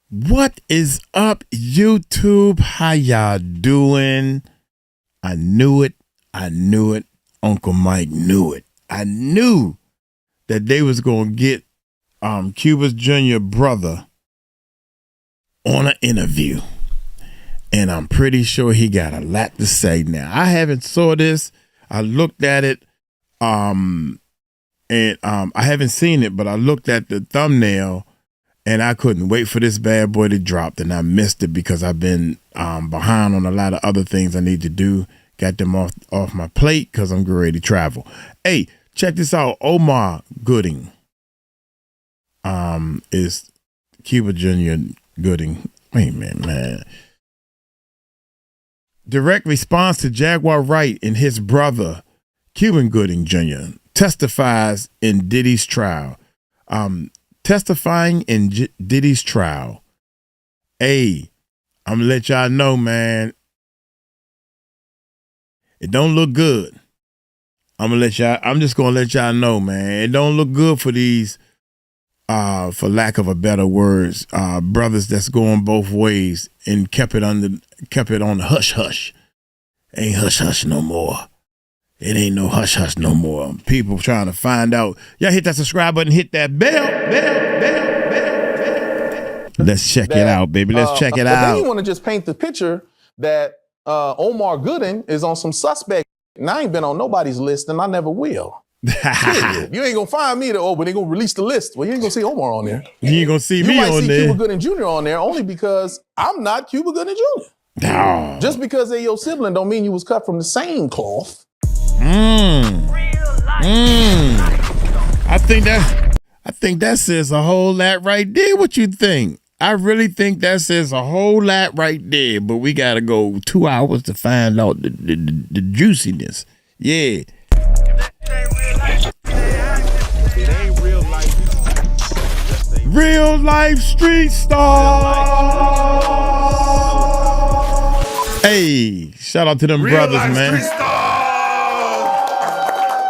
What is up, YouTube? How y'all doing? I knew it. I knew it. Uncle Mike knew it. I knew that they was going to get Cuba's Jr. brother on an interview. And I'm pretty sure he got a lot to say now. I haven't saw this. I looked at it. I haven't seen it, but I looked at the thumbnail and I couldn't wait for this bad boy to drop. And I missed it because I've been behind on a lot of other things I need to do. Got them off my plate because I'm getting ready to travel. Hey, check this out. Omar Gooding is Cuba Jr. Gooding. Wait a minute, man. Direct response to Jaguar Wright and his brother, Cuban Gooding Jr., testifies in Diddy's trial. Testifying in Diddy's trial. Hey, I'm going to let y'all know, man. It don't look good. I'm just going to let y'all know, man. It don't look good for these, for lack of a better words, brothers that's going both ways and kept it on the hush hush. Ain't hush hush no more. It ain't no hush hush no more. People trying to find out. Y'all hit that subscribe button, hit that bell. Let's check it out, baby. Let's check it out. Then you want to just paint the picture that Omar Gooding is on some suspect. And I ain't been on nobody's list, and I never will. You ain't gonna find me but they gonna release the list. Well, you ain't gonna see Omar on there. You ain't gonna see me on there. You might see Cuba Gooding Jr. on there only because I'm not Cuba Gooding Jr. No. Just because they're your sibling don't mean you was cut from the same cloth. I think that says a whole lot right there. What you think? I really think that says a whole lot right there. But we gotta go 2 hours to find out the juiciness. Yeah. It ain't real life. Real life street stars. Hey, shout out to them Real brothers, life man. Street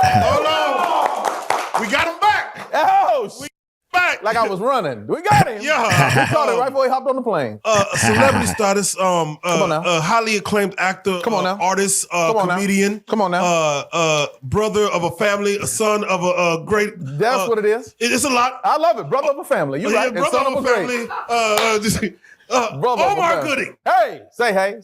Hold on. We got him back. Oh, We back. like I was running. We got him. Yeah. We caught it right before he hopped on the plane. Celebrity status, Come on now. highly acclaimed actor, Come on now. artist, on now. comedian. Come on now. Brother of a family, a son of a great. That's what it is. It's a lot. I love it. Brother of a family. You're right. And Brother son of a great. family. Brother of a Omar family. Gooding. Hey, say hey.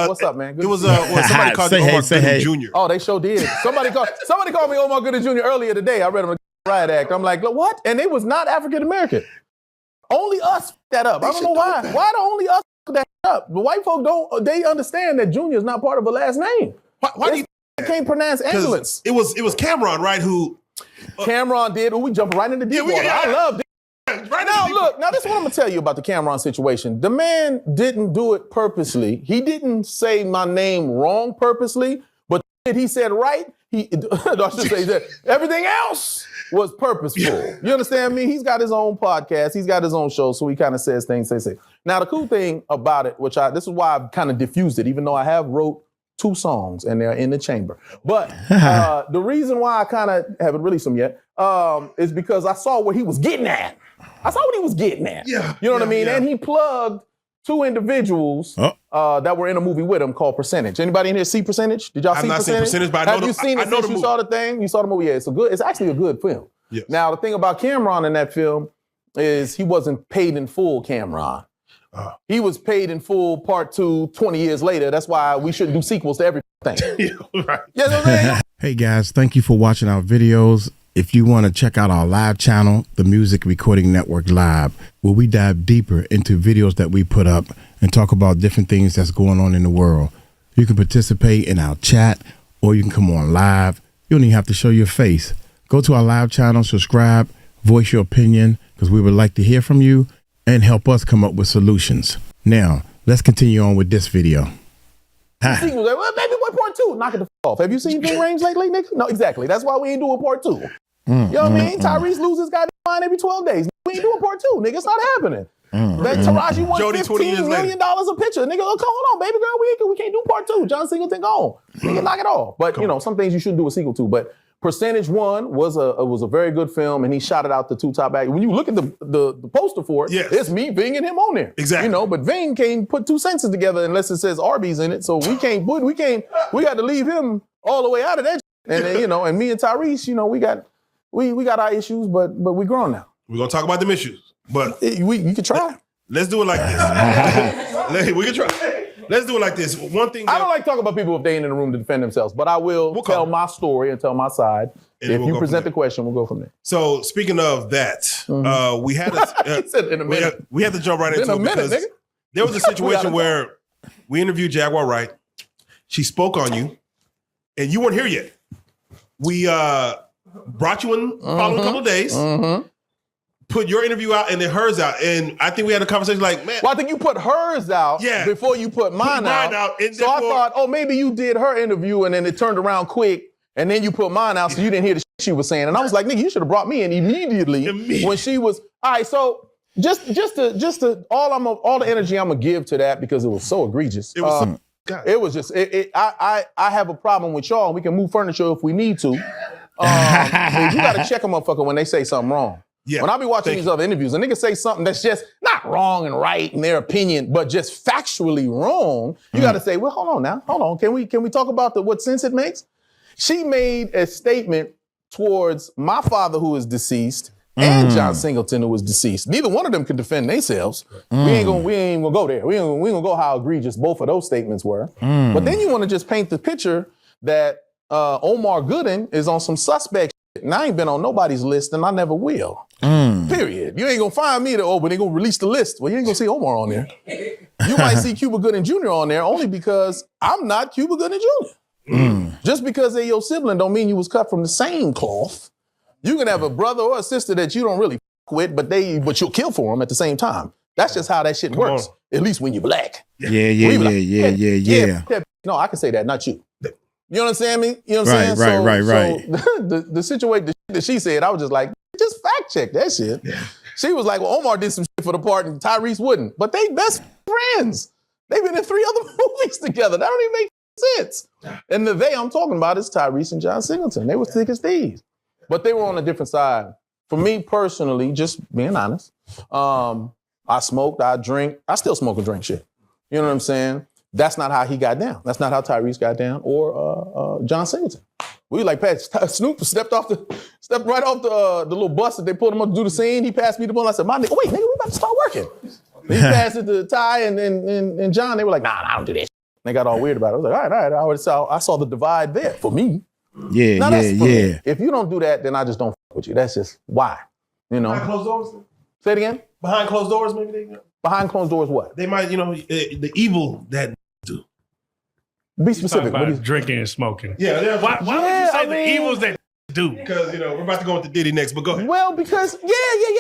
What's up, man? Good It to was see you. somebody called Say you hey, Omar say Gooding hey. Jr. Oh, they sure did. Somebody called me Omar Gooding Jr. earlier today. I read him a riot act. I'm like, what? And it was not African American. Only us that up. I don't know why. Why do only us that up? The white folk don't. They understand that Junior is not part of a last name. Why do you? They can't pronounce ambulance. It was Cameron, right? Who? Cameron did. We jumped right into deep water. I love it. Right Now, look, this is what I'm going to tell you about the Cameron situation. The man didn't do it purposely. He didn't say my name wrong purposely, but he said right. I should say that everything else was purposeful. You understand me? He's got his own podcast. He's got his own show, so he kind of says things they say. Now, the cool thing about it, this is why I've kind of diffused it, even though I have wrote 2 songs and they're in the chamber. But the reason why I kind of haven't released them yet is because I saw what he was getting at. Yeah. You know what I mean? Yeah. And he plugged 2 individuals that were in a movie with him called Percentage. Anybody in here see Percentage? Did y'all see I've not seen Percentage, but I know Have you seen it since you saw the thing? You saw the movie? Yeah, it's actually a good film. Yes. Now, the thing about Cameron in that film is he wasn't paid in full Cameron. He was paid in full part 2 20 years later. That's why we shouldn't do sequels to everything. Right. You know what I'm saying? Hey guys, thank you for watching our videos. If you want to check out our live channel, the Music Recording Network Live, where we dive deeper into videos that we put up and talk about different things that's going on in the world. You can participate in our chat or you can come on live. You don't even have to show your face. Go to our live channel, subscribe, voice your opinion, because we would like to hear from you and help us come up with solutions. Now, let's continue on with this video. Sequels, well, maybe what part 2? Knock it the f off. Have you seen Big Range lately, nigga? No, exactly. That's why we ain't doing part 2. You know what I mean? Tyrese loses goddamn mind every 12 days. We ain't doing part 2, nigga. It's not happening. That Taraji won Jody, 20 years $15 million a picture. Nigga, hold on, baby girl. We can't do part 2. John Singleton gone. Nigga, knock it off. But, you know, some things you shouldn't do a sequel to. But Percentage One was a very good film, and he shot it out the two top actors. When you look at the poster for it, it's me, Ving, and him on there. Exactly. You know, but Ving can't put two sentences together unless it says Arby's in it. So we got to leave him all the way out of that. And then, you know, and me and Tyrese, you know, we got our issues, but we grown now. We're gonna talk about them issues, but you can try. Let's do it like this. We can try. Let's do it like this. One thing I don't like talking about people if they ain't in the room to defend themselves, but I will tell my story and tell my side. And if you present the question, we'll go from there. So speaking of that, we had we had to jump right into it because there was a situation where we interviewed Jaguar Wright. She spoke on you, and you weren't here yet. We brought you in following a couple of days. Put your interview out and then hers out. And I think we had a conversation like, man. Well, I think you put hers out before you put mine out. So I thought, oh, maybe you did her interview and then it turned around quick and then you put mine out so you didn't hear the shit she was saying. And I was like, nigga, you should have brought me in immediately when she was, all right, so just to all the energy I'm gonna give to that because it was so egregious. It was just, I have a problem with y'all. We can move furniture if we need to. You gotta check a motherfucker when they say something wrong. Yeah, when I be watching these other interviews, a nigga say something that's just not wrong and right in their opinion, but just factually wrong, you got to say, well, hold on now. Hold on. Can we talk about what sense it makes? She made a statement towards my father who is deceased and John Singleton who was deceased. Neither one of them could defend themselves. We ain't gonna go there. We ain't gonna go how egregious both of those statements were. But then you want to just paint the picture that Omar Gooden is on some suspect. And I ain't been on nobody's list, and I never will. Period. You ain't gonna find me but they gonna release the list. Well, you ain't gonna see Omar on there. You might see Cuba Gooding Jr. on there only because I'm not Cuba Gooding Jr. Just because they're your sibling don't mean you was cut from the same cloth. You can have a brother or a sister that you don't really f with, but you'll kill for them at the same time. That's just how that shit works. At least when you're black. Yeah. No, I can say that, not you. You know what I'm saying? You know what I'm saying? Right. So the situation that she said, I was just like, just fact check that shit. Yeah. She was like, well, Omar did some shit for the part and Tyrese wouldn't. But they best friends. They've been in 3 other movies together. That don't even make sense. And the they I'm talking about is Tyrese and John Singleton. They were thick as thieves. But they were on a different side. For me personally, just being honest, I smoked, I drink. I still smoke and drink shit. You know what I'm saying? That's not how he got down. That's not how Tyrese got down or John Singleton. We like, Snoop stepped right off the little bus that they pulled him up to do the scene. He passed me the ball. I said, my nigga, wait, nigga, we about to start working. He passed it to Ty and John. They were like, nah, I don't do that. They got all weird about it. I was like, all right. I saw the divide there for me. Yeah. Me. If you don't do that, then I just don't fuck with you. That's just why. You know. Behind closed doors? Say it again? Behind closed doors, maybe they Behind closed doors, what? They might, the evil that do. Be specific. About drinking and smoking. Yeah. Why would you say the evils that do? Because, we're about to go into Diddy next, but go ahead. Well, because,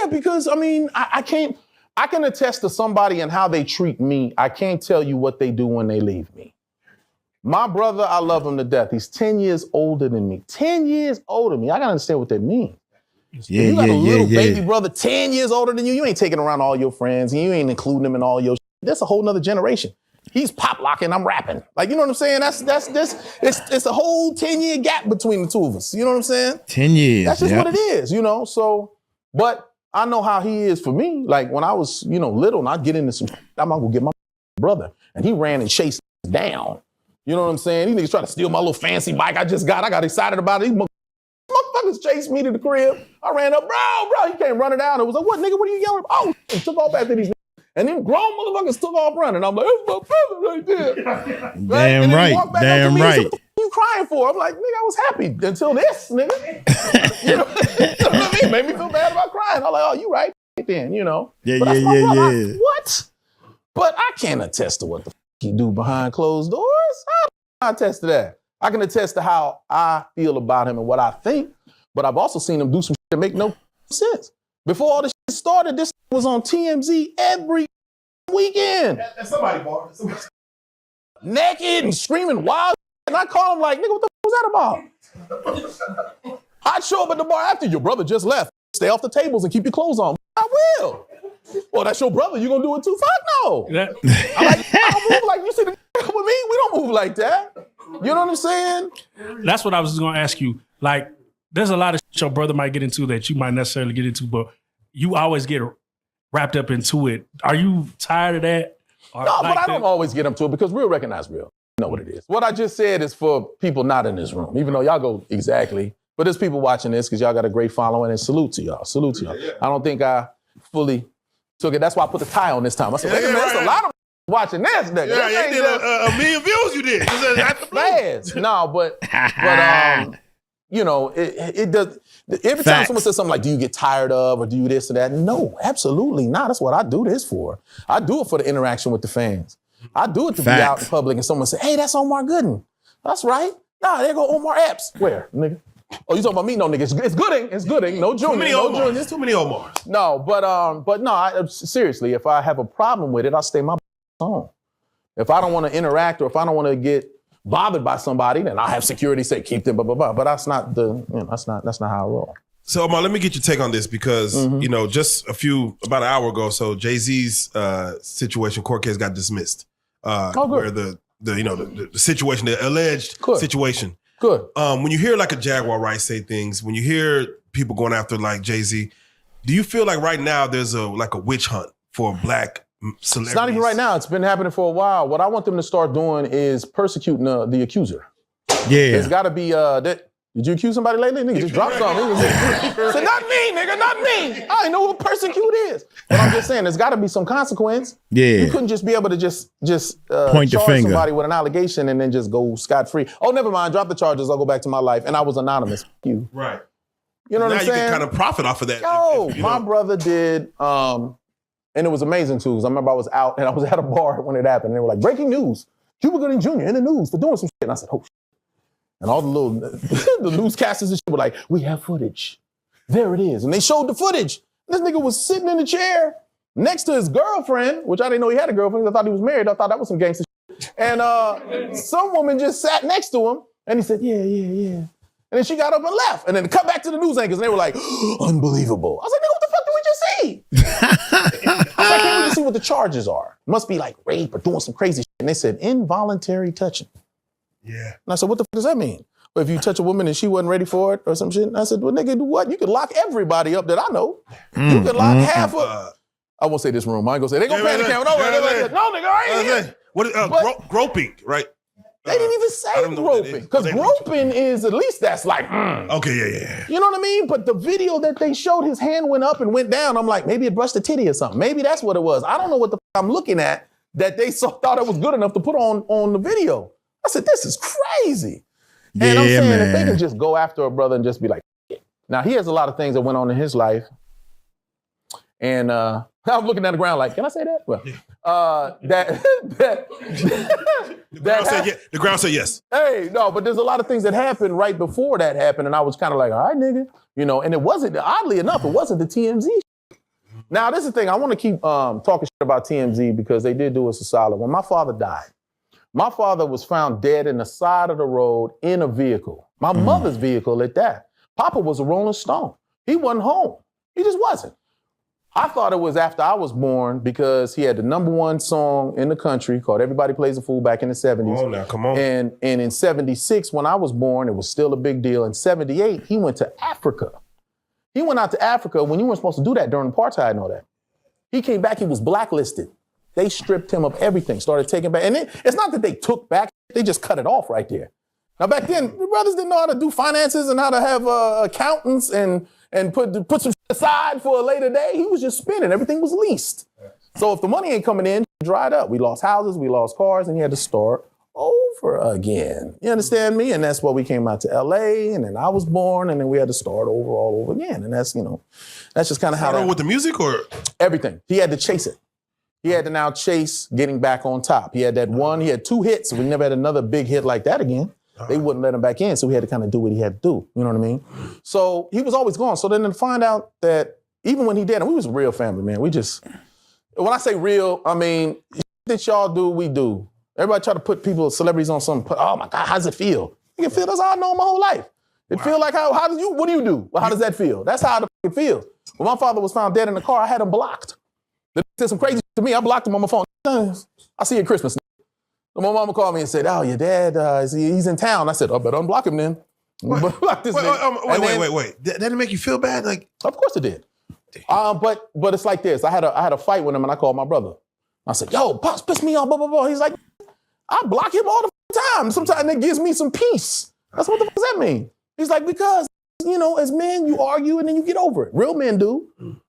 because, I can attest to somebody and how they treat me. I can't tell you what they do when they leave me. My brother, I love him to death. He's 10 years older than me. 10 years older than me. I got to understand what that means. You got a little baby brother 10 years older than you. You ain't taking around all your friends and you ain't including them in all your shit. That's a whole nother generation. He's pop locking, I'm rapping. Like, you know what I'm saying? It's a whole 10-year gap between the two of us. You know what I'm saying? 10 years. That's just what it is, So, but I know how he is for me. Like when I was, little and I'd get into some shit, I'm gonna go get my brother. And he ran and chased down. You know what I'm saying? These niggas try to steal my little fancy bike I got excited about it. These motherfuckers chased me to the crib. I ran up, bro, he came running down. It was like, what, nigga, what are you yelling? Oh, and took off after these niggas. And then grown motherfuckers took off running. I'm like, it's my brother right there. Damn right. What you crying for? I'm like, nigga, I was happy until this, nigga. You know what I mean? Made me feel bad about crying. I'm like, oh, you right then, Yeah. What? But I can't attest to what the he do behind closed doors. I attest to that. I can attest to how I feel about him and what I think, but I've also seen him do some shit that make no sense. Before all this shit started, this was on TMZ every weekend. That's somebody bar. Naked and screaming wild. And I call him like, nigga, what the fuck was that about? I'd show up at the bar after your brother just left. Stay off the tables and keep your clothes on. I will. Well, that's your brother. You gonna do it too? Fuck no. I don't move like you see the with me. We don't move like that. You know what I'm saying? That's what I was just gonna ask you. Like, there's a lot of shit your brother might get into that you might necessarily get into, but you always get wrapped up into it. Are you tired of that? No, but I don't always get into it because real recognize real. You know what it is. What I just said is for people not in this room, even though y'all go exactly. But there's people watching this because y'all got a great following, and salute to y'all. Salute to y'all. Yeah. I don't think I fully took it. That's why I put the tie on this time. I said, wait a minute, there's a lot of watching this nigga. Yeah, you did a million views you did. Fast. No, but you know, it does. Every time someone says something like, do you get tired of, or do you this or that? No, absolutely not. That's what I do this for. I do it for the interaction with the fans. I do it to be out in public and someone say, hey, that's Omar Gooden. That's right. Nah, there go Omar Epps. Where, nigga? Oh, you talking about me? No, nigga. It's Gooding. It's Gooding. No junior. There's too many Omars. No, but no, seriously, if I have a problem with it, I'll stay my home. If I don't want to interact or if I don't want to get bothered by somebody, then I have security say keep them, blah, blah, blah. But that's not that's not how I roll. So, Omar, let me get your take on this because, you know, just about an hour ago, so Jay-Z's situation, court case got dismissed. Where the situation, the alleged situation. Good. When you hear like a Jaguar Wright say things, when you hear people going after like Jay-Z, do you feel like right now there's a witch hunt for black celebrities? It's not even right now. It's been happening for a while. What I want them to start doing is persecuting the accuser. Yeah. There's got to be did you accuse somebody lately? Nigga, just drop something. Say, not me, nigga, not me. I ain't know what persecute is. But I'm just saying, there's got to be some consequence. Yeah. You couldn't just be able to just point your charge finger somebody with an allegation and then just go scot-free. Oh, never mind, drop the charges, I'll go back to my life. And I was anonymous. You. Right. You know what I'm saying? Now you can kind of profit off of that. Yo, my brother did, and it was amazing too, because I remember I was out and I was at a bar when it happened. And they were like, breaking news, Cuba Gooding Jr. in the news for doing some shit. And I said, oh, shit. And all the little the newscasters and shit were like, we have footage. There it is. And they showed the footage. This nigga was sitting in the chair next to his girlfriend, which I didn't know he had a girlfriend. I thought he was married. I thought that was some gangster shit. And some woman just sat next to him and he said, yeah. And then she got up and left. And then cut back to the news anchors and they were like, unbelievable. I was like, nigga, what the fuck did we just see? I was like, can't we just see what the charges are? Must be like rape or doing some crazy shit. And they said, involuntary touching. Yeah. And I said, what the fuck does that mean? Well, if you touch a woman and she wasn't ready for it or some shit. And I said, well, nigga, do what? You could lock everybody up that I know. You could lock half of... I won't say this room. I ain't gonna say, they gonna pan the camera. No, nigga, I ain't here. What, groping, right? They didn't even say groping. Because groping is, at least that's like, Okay, yeah. You know what I mean? But the video that they showed, his hand went up and went down. I'm like, maybe it brushed a titty or something. Maybe that's what it was. I don't know what the fuck I'm looking at that they thought it was good enough to put on the video. I said, this is crazy. And I'm saying, if they can just go after a brother and just be like, now he has a lot of things that went on in his life. And I was looking at the ground like, can I say that? Well, the ground said yes. Hey, no, but there's a lot of things that happened right before that happened. And I was kind of like, all right, nigga. You know, and it wasn't, oddly enough, it wasn't the TMZ. Now, this is the thing. I want to keep talking shit about TMZ because they did do us a solid. When my father died, my father was found dead in the side of the road in a vehicle. My mother's vehicle at that. Papa was a Rolling Stone. He wasn't home. He just wasn't. I thought it was after I was born because he had the #1 song in the country called Everybody Plays a Fool back in the 70s. Oh, now, come on. And in 76, when I was born, it was still a big deal. In 78, he went to Africa. He went out to Africa when you weren't supposed to do that during apartheid and all that. He came back, he was blacklisted. They stripped him of everything, started taking back. And it's not that they took back, they just cut it off right there. Now back then, the brothers didn't know how to do finances and how to have accountants and put some shit aside for a later day. He was just spending, everything was leased. So if the money ain't coming in, it dried up. We lost houses, we lost cars, and he had to start over again. You understand me? And that's why we came out to LA, and then I was born, and then we had to start over all over again. And that's, that's just kind of how that... With the music or? Everything. He had to chase it. He had to now chase getting back on top. He had that one, he had 2 hits. We never had another big hit like that again. They wouldn't let him back in, so he had to kind of do what he had to do. You know what I mean? So he was always gone. So then to find out that even when he did, and we was a real family, man. We just, when I say real, I mean, that y'all do, we do. Everybody try to put celebrities on something. Oh my God, how does it feel? It feel, that's how I know my whole life. It feel like what do you do? Well, how does that feel? That's how it feels. When my father was found dead in the car, I had him blocked. They did some crazy shit to me. I blocked him on my phone. I see you at Christmas. So my mama called me and said, oh, your dad, he's in town. I said, I better unblock him then. Block this nigga. Wait. That didn't make you feel bad? Like, of course it did. But it's like this. I had a fight with him, and I called my brother. I said, "Yo, Pops pissed me off." Blah blah blah. He's like, "I block him all the time. Sometimes it gives me some peace." That's what the fuck does that mean? He's like, "Because as men, you argue and then you get over it. Real men do.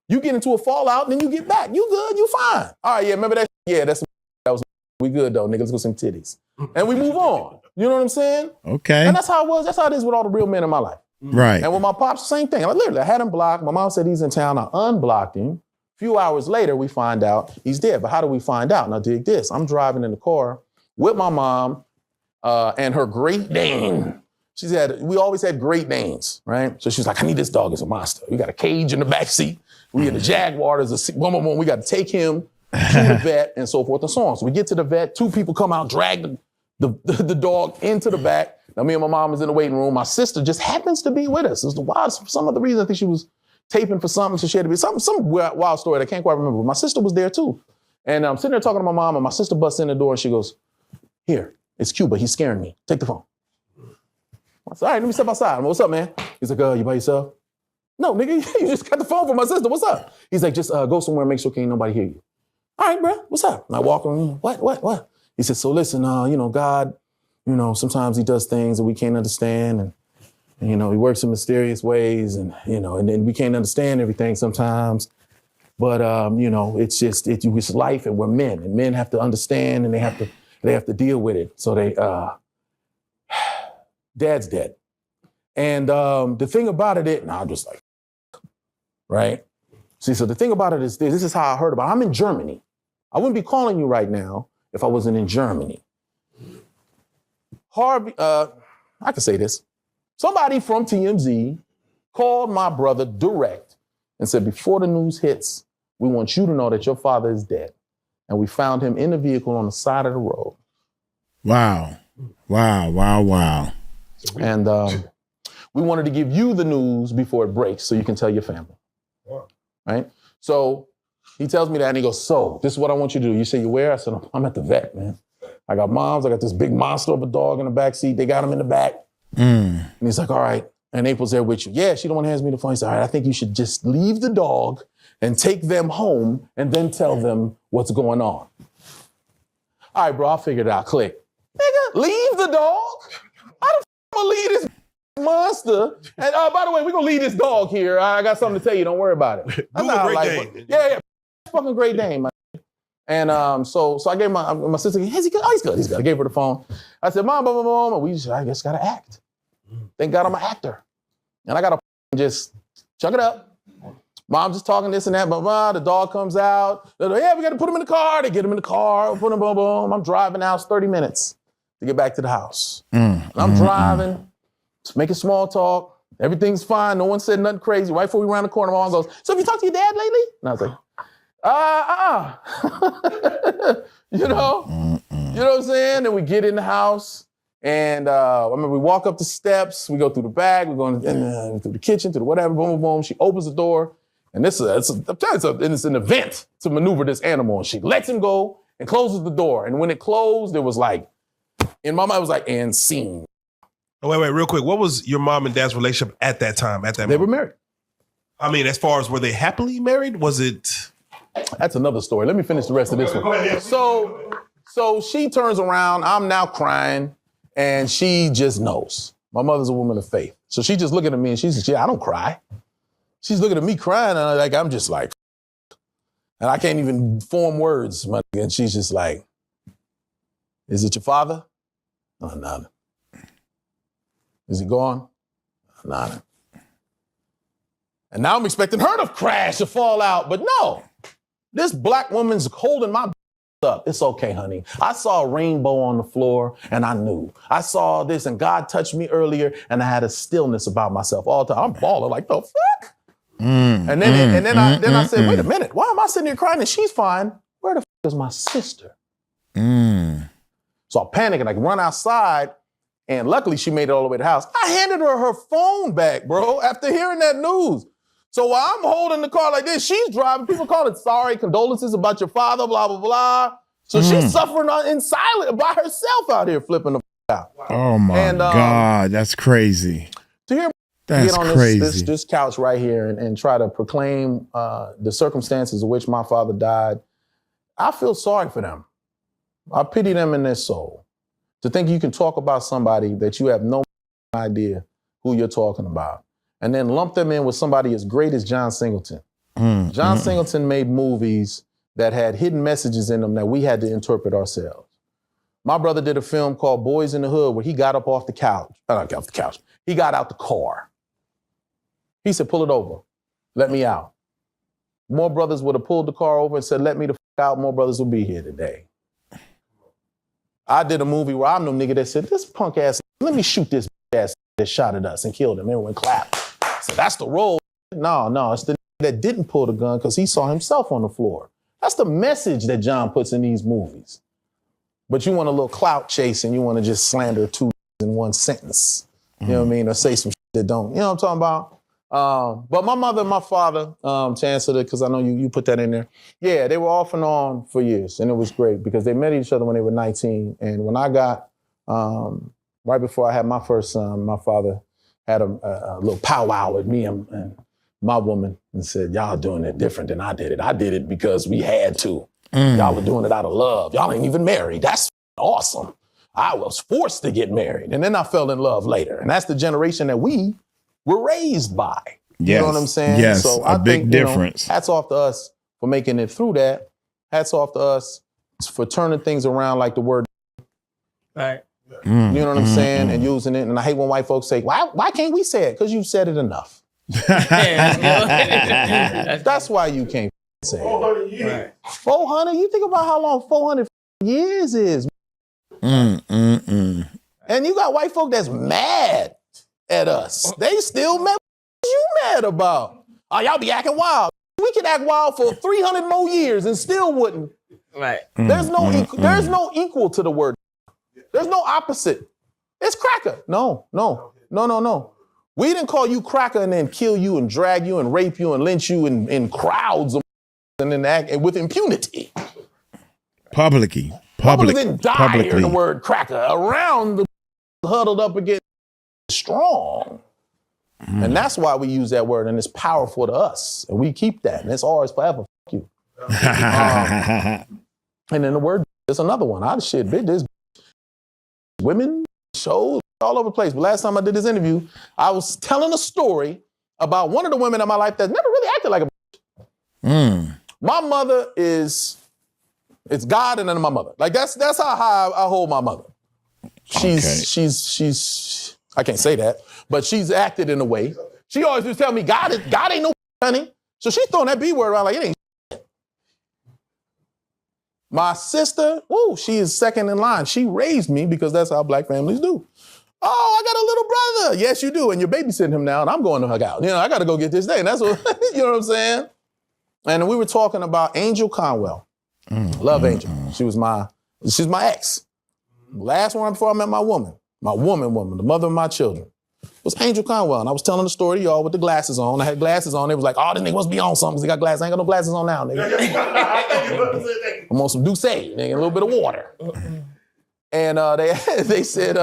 You get into a fallout and then you get back. You good? You fine. All right, yeah. Remember that? Yeah, that was we good though, nigga. Let's go sing titties, and we move on. You know what I'm saying? Okay. And that's how it was. That's how it is with all the real men in my life. Right. And with my pops, same thing. Like literally, I had him blocked. My mom said he's in town. I unblocked him. A few hours later, we find out he's dead. But how do we find out? Now dig this. I'm driving in the car with my mom and her Great Dane. We always had Great Danes, right? So she's like, I need this dog as a monster. We got a cage in the back seat. We had a Jaguar. There's we got to take him to the vet and so forth and so on. So we get to the vet. Two people come out, drag the dog into the back. Now me and my mom is in the waiting room. My sister just happens to be with us. It was the wild, for some other reason. I think she was taping for something. So she had to be some wild story that I can't quite remember. But my sister was there too. And I'm sitting there talking to my mom, and my sister busts in the door and she goes, "Here, it's Cuba. He's scaring me. Take the phone." I said, "All right, let me step outside." What's up, man? He's like, "You by yourself?" "No, nigga, you just got the phone from my sister. What's up?" He's like, "Just go somewhere and make sure can't nobody hear you." "All right, bro, what's up?" And I walk around, what? He said, "So listen, God, sometimes he does things that we can't understand. And he works in mysterious ways and then we can't understand everything sometimes. But, it's life and we're men and men have to understand and they have to deal with it. So Dad's dead. And the thing about it, I'm just like, right? See, so the thing about it is this is how I heard about it. I'm in Germany. I wouldn't be calling you right now if I wasn't in Germany. Harvey, I can say this. Somebody from TMZ called my brother direct and said, before the news hits, we want you to know that your father is dead. And we found him in the vehicle on the side of the road. Wow. And we wanted to give you the news before it breaks so you can tell your family. Right? So he tells me that and he goes, "So this is what I want you to do." You say, "You where?" I said, "I'm at the vet, man. I got this big monster of a dog in the back seat. They got him in the back." And he's like, "All right." And April's there with you. "Yeah, she the one who hands me the phone." He said, "All right, I think you should just leave the dog and take them home and then tell them what's going on." All right, bro, I figured it out. Click. Nigga, leave the dog? How the f*** am I gonna leave this monster? And by the way, we're gonna leave this dog here. I got something to tell you. Don't worry about it. That's Google Great Dane. Yeah. Fucking Great Dane, man. And so I gave my sister, "Is he good?" "Oh, he's good. I gave her the phone. I said, "Mom, I just gotta act." Thank God I'm an actor. And I gotta just chuck it up. Mom's just talking this and that, blah, blah. The dog comes out. They're like, "Yeah, we gotta put him in the car." They get him in the car, put him, boom, boom. I'm driving now, it's 30 minutes to get back to the house. And I'm driving, just making small talk. Everything's fine. No one said nothing crazy. Right before we round the corner, my mom goes, "So have you talked to your dad lately?" And I was like, You know what I'm saying? And we get in the house, and I remember we walk up the steps, we go through the back, we go through the kitchen, through the whatever, boom, boom, boom. She opens the door, and it's an event to maneuver this animal. And she lets him go and closes the door. And when it closed, it was like, in my mind, it was like, and scene. Oh, wait, real quick. What was your mom and dad's relationship at that time? They were married. I mean, as far as were they happily married? Was it? That's another story. Let me finish the rest of this one. So she turns around. I'm now crying, and she just knows. My mother's a woman of faith. So she just looking at me, and she says, "Yeah, I don't cry." She's looking at me crying, and I'm just like, and I can't even form words. And she's just like, "Is it your father?" "Oh, no. Is he gone?" "No. And now I'm expecting her to crash or fall out, but no. This black woman's holding my up. "It's okay, honey. I saw a rainbow on the floor and I knew. I saw this and God touched me earlier and I had a stillness about myself all the time." I'm balling like, the fuck? And then I said, "Wait a minute. Why am I sitting here crying and she's fine? Where the fuck is my sister?" So I panic and I run outside, and luckily she made it all the way to the house. I handed her phone back, bro, after hearing that news. So while I'm holding the car like this, she's driving. People call it sorry, condolences about your father, blah, blah, blah. So she's suffering in silence by herself out here flipping the out. Oh my God, that's crazy. That's get on crazy. this couch right here and try to proclaim the circumstances in which my father died, I feel sorry for them. I pity them in their soul. To think you can talk about somebody that you have no idea who you're talking about, and then lump them in with somebody as great as John Singleton. John Singleton made movies that had hidden messages in them that we had to interpret ourselves. My brother did a film called Boys in the Hood where he got up off the couch. Not off the couch. He got out the car. He said, pull it over. Let me out. More brothers would have pulled the car over and said, let me the fuck out. More brothers will be here today. I did a movie where I'm the nigga that said, this punk ass, let me shoot this ass that shot at us and killed him. Everyone clapped. So that's the role. No, it's the that didn't pull the gun because he saw himself on the floor. That's the message that John puts in these movies. But you want a little clout chase and you want to just slander two in one sentence. You know what I mean? Or say some shit that don't. You know what I'm talking about? But my mother and my father, to answer that, because I know you put that in there. Yeah, they were off and on for years. And it was great because they met each other when they were 19. And when I got, right before I had my first son, my father had a little powwow with me and my woman and said, y'all doing it different than I did it. I did it because we had to. Y'all were doing it out of love. Y'all ain't even married. That's awesome. I was forced to get married. And then I fell in love later. And that's the generation that we were raised by. Yes. You know what I'm saying? Yes, so a big difference. Hats off to us for making it through that. Hats off to us for turning things around like the word. Right. You know what I'm saying? And using it. And I hate when white folks say, why can't we say it? Because you've said it enough. That's why you can't say it. 400 years. Right. 400? You think about how long 400 years is. And you got white folk that's mad at us. They still mad. What you mad about? Oh, y'all be acting wild. We could act wild for 300 more years and still wouldn't. Right. There's no equal to the word. There's no opposite. It's cracker. No. We didn't call you cracker and then kill you and drag you and rape you and lynch you in crowds and then act with impunity. Publicly. Didn't die hearing the word cracker. Around the huddled up against strong. And that's why we use that word, and it's powerful to us. And we keep that, and it's ours forever. Fuck you. And then the word is another one. There's women, shows, all over the place. But last time I did this interview, I was telling a story about one of the women in my life that never really acted like a My mother it's God and then my mother. Like that's how high I hold my mother. She's I can't say that, but she's acted in a way. She always just tell me God ain't no honey. So she's throwing that B word around like it ain't. My sister, she is second in line. She raised me because that's how black families do. Oh, I got a little brother. Yes, you do. And you're babysitting him now, and I'm going to hug out. I got to go get this day. And that's what, you know what I'm saying? And we were talking about Angel Conwell. Love Angel. She's my ex. Last one before I met my woman, the mother of my children, was Angel Conwell. And I was telling the story to y'all with the glasses on. I had glasses on. They was like, oh, this nigga must be on something because he got glasses. I ain't got no glasses on now, nigga. I'm on some Douce, nigga, a little bit of water. And they said,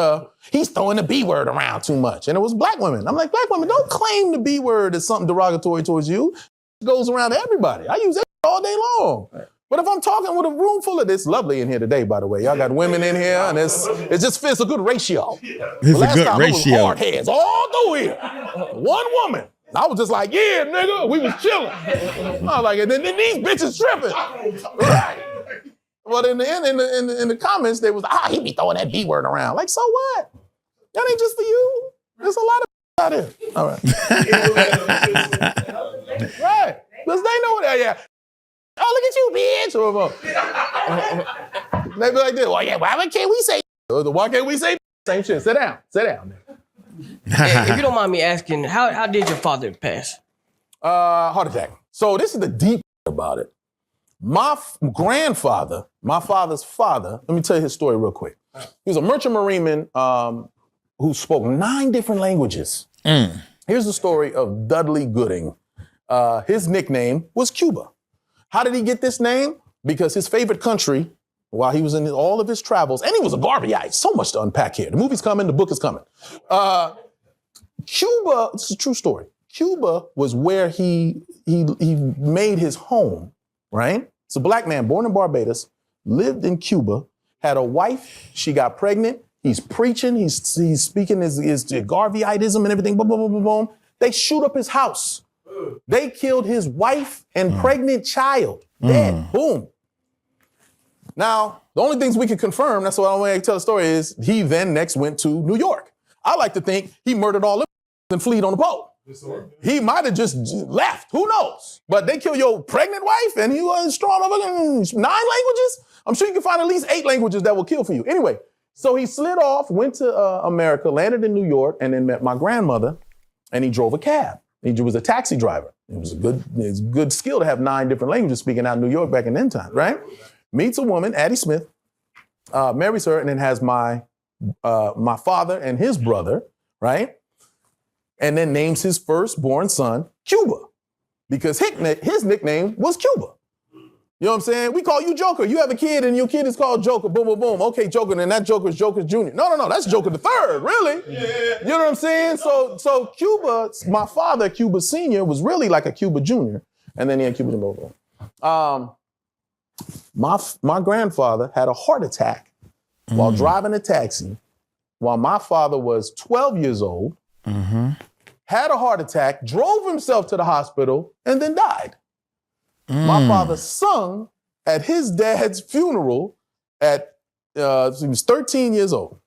he's throwing the B word around too much. And it was black women. I'm like, black women, don't claim the B word as something derogatory towards you. It goes around to everybody. I use it all day long. But if I'm talking with a room full of this, lovely in here today, by the way. Y'all got women in here, and it just fits a good ratio. It's a good ratio. It was hard heads all through here. One woman. I was just like, yeah, nigga, we was chilling. I was like, and then these bitches tripping. Right. Well, in the comments, they was, he be throwing that B word around. Like, so what? That ain't just for you. There's a lot of out there. All right. Right. Because they know that, yeah. Oh, look at you, bitch. They be like this. Well, yeah, why can't we say? Why can't we say? Same shit. Sit down. If you don't mind me asking, how did your father pass? Heart attack. So this is the deep about it. My grandfather, my father's father, let me tell you his story real quick. He was a merchant marineman who spoke 9 different languages. Here's the story of Dudley Gooding. His nickname was Cuba. How did he get this name? Because his favorite country, while he was in all of his travels, and he was a Garveyite, so much to unpack here. The movie's coming, the book is coming. Cuba, this is a true story. Cuba was where he made his home, right? It's a black man born in Barbados, lived in Cuba, had a wife, she got pregnant, he's preaching, he's speaking his Jaguar Wrightism and everything, boom, boom, boom, boom, boom. They shoot up his house. They killed his wife and pregnant child. Dead. Boom. Now, the only things we can confirm, that's why I want to tell the story, is he then next went to New York. I like to think he murdered all them and fled on the boat. He might have just left. Who knows? But they kill your pregnant wife and he was strong over 9 languages? I'm sure you can find at least 8 languages that will kill for you. Anyway, so he slid off, went to America, landed in New York, and then met my grandmother, and he drove a cab. He was a taxi driver. It was a good skill to have 9 different languages speaking out in New York back in then time, right? Meets a woman, Addie Smith, marries her, and then has my father and his brother, right? And then names his firstborn son Cuba, because his nickname was Cuba. You know what I'm saying? We call you Joker. You have a kid and your kid is called Joker. Boom, boom, boom. Okay, Joker, and then that Joker is Joker Jr. No, that's Joker the third, really. Yeah. You know what I'm saying? So Cuba, my father, Cuba Sr., was really like a Cuba Jr., and then he had Cuba Jr. My grandfather had a heart attack while driving a taxi while my father was 12 years old, had a heart attack, drove himself to the hospital, and then died. My father sung at his dad's funeral at, he was 13 years old.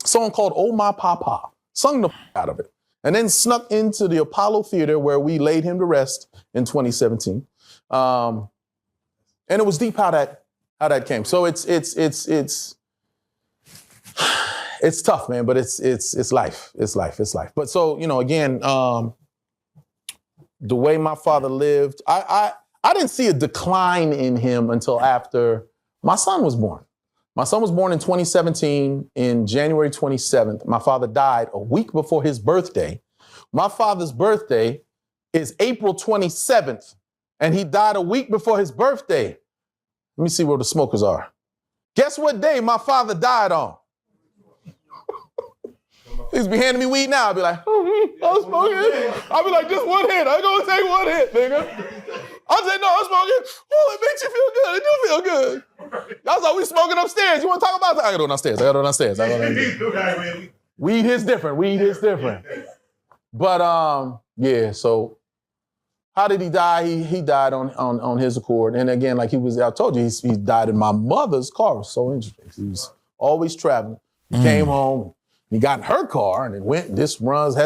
A song called Oh My Papa. Sung the out of it. And then snuck into the Apollo Theater where we laid him to rest in 2017. And it was deep how that came. So it's tough, man, but it's life. It's life. But so, again, the way my father lived, I didn't see a decline in him until after my son was born. My son was born in 2017, in January 27th. My father died a week before his birthday. My father's birthday is April 27th, and he died a week before his birthday. Let me see where the smokers are. Guess what day my father died on? He's be handing me weed now. I'll be like, I'm smoking. I'll be like, just one hit. I'm going to take one hit, nigga. I'll say, no, I'm smoking. Oh, it makes you feel good. It do feel good. That's why we smoking upstairs. You want to talk about that? I got to go downstairs. Weed is different. But, yeah, so how did he die? He died on his accord. And again, like I told you, he died in my mother's car. It was so interesting. He was always traveling. He came home. He got in her car and it went, had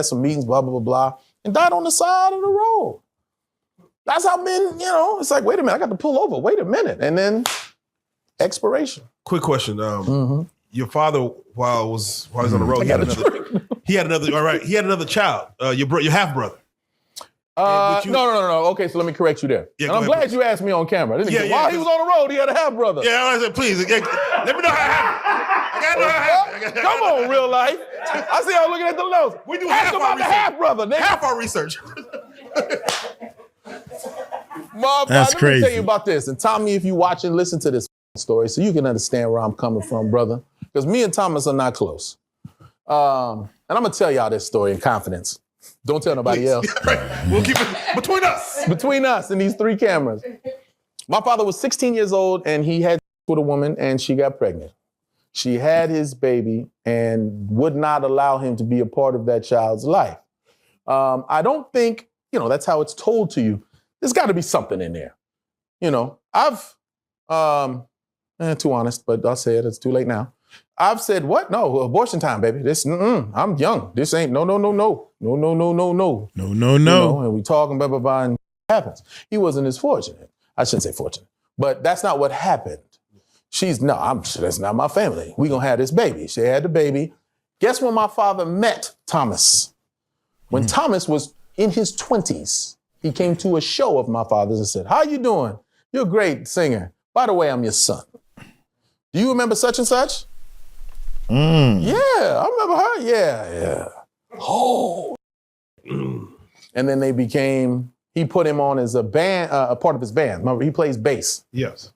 some meetings, blah, blah, blah, blah, and died on the side of the road. That's how men, it's like, wait a minute, I got to pull over. Wait a minute. And then expiration. Quick question. Your father, while he was on the road, he had another child, your half-brother. No. Okay, so let me correct you there. Yeah, and I'm glad you asked me on camera. While he was on the road, he had a half-brother. Yeah, I said, please, let me know how it happened. I got to know how it happened. Come on, real life. I see y'all looking at the notes. We do half our research. Half-brother, nigga. Half our research. That's crazy. Let me tell you about this. And Tommy, if you watch and listen to this story, so you can understand where I'm coming from, brother. Because me and Thomas are not close. And I'm going to tell y'all this story in confidence. Don't tell nobody else. Right. We'll keep it between us. Between us and these 3 cameras. My father was 16 years old and he had with a woman and she got pregnant. She had his baby and would not allow him to be a part of that child's life. I don't think, that's how it's told to you. There's got to be something in there. I've, too honest, but I'll say it. It's too late now. I've said, what? No, abortion time, baby. I'm young. This ain't, no. And we talking, blah, blah, blah, and it happens. He wasn't as fortunate. I shouldn't say fortunate, but that's not what happened. That's not my family. We gonna have this baby. She had the baby. Guess when my father met Thomas? When Thomas was in his 20s, he came to a show of my father's and said, how you doing? You're a great singer. By the way, I'm your son. Do you remember such and such? Yeah, I remember her. Yeah. Oh. And then he put him on as a band, a part of his band. Remember, he plays bass. Yes.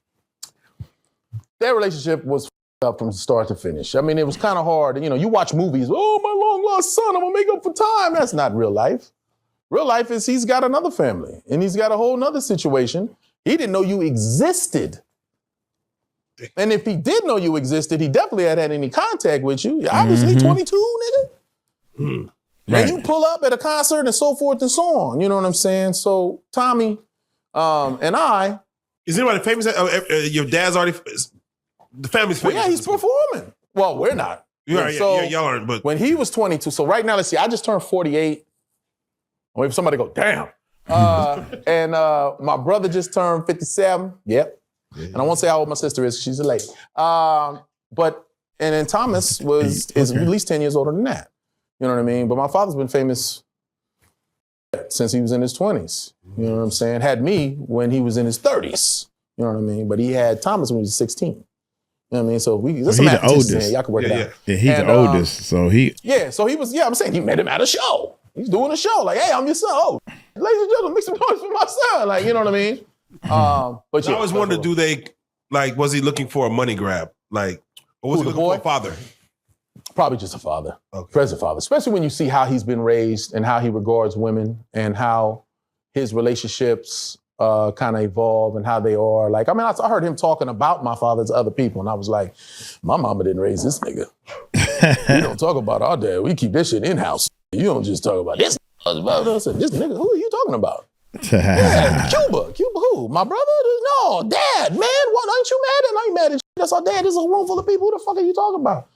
Their relationship was up from start to finish. I mean, it was kind of hard. You know, you watch movies. Oh, my long lost son, I'm gonna make up for time. That's not real life. Real life is he's got another family and he's got a whole nother situation. He didn't know you existed. And if he did know you existed, he definitely had any contact with you. You're obviously 22, nigga. Right. And you pull up at a concert and so forth and so on. You know what I'm saying? So Tommy and I. Is anybody famous? Your dad's already, the family's famous. Well, yeah, he's performing. Well, we're not. Y'all aren't, but. When he was 22, so right now, let's see, I just turned 48. Wait for somebody to go, damn. And my brother just turned 57. Yep. And I won't say how old my sister is, she's a lady. And then Thomas is at least 10 years older than that. You know what I mean? But my father's been famous since he was in his 20s. You know what I'm saying? Had me when he was in his 30s. You know what I mean? But he had Thomas when he was 16. You know what I mean? So he's the oldest. Y'all can work it out. Yeah, he's the oldest. So he. Yeah, so he was, I'm saying he met him at a show. He's doing a show. Like, hey, I'm your son. Oh, ladies and gentlemen, make some noise for my son. Like, you know what I mean? But yeah, I always wondered, was he looking for a money grab? Like, or was he looking for a father? Probably just a father. Okay. Present father. Especially when you see how he's been raised and how he regards women and how his relationships kind of evolve and how they are. Like, I mean, I heard him talking about my father to other people, and I was like, my mama didn't raise this nigga. We don't talk about our dad. We keep this shit in-house. You don't just talk about this. I said, this nigga, who are you talking about? Yeah, Cuba who? My brother? No, dad, man. What, aren't you mad? And I ain't mad at you. That's our dad. There's a room full of people. Who the fuck are you talking about?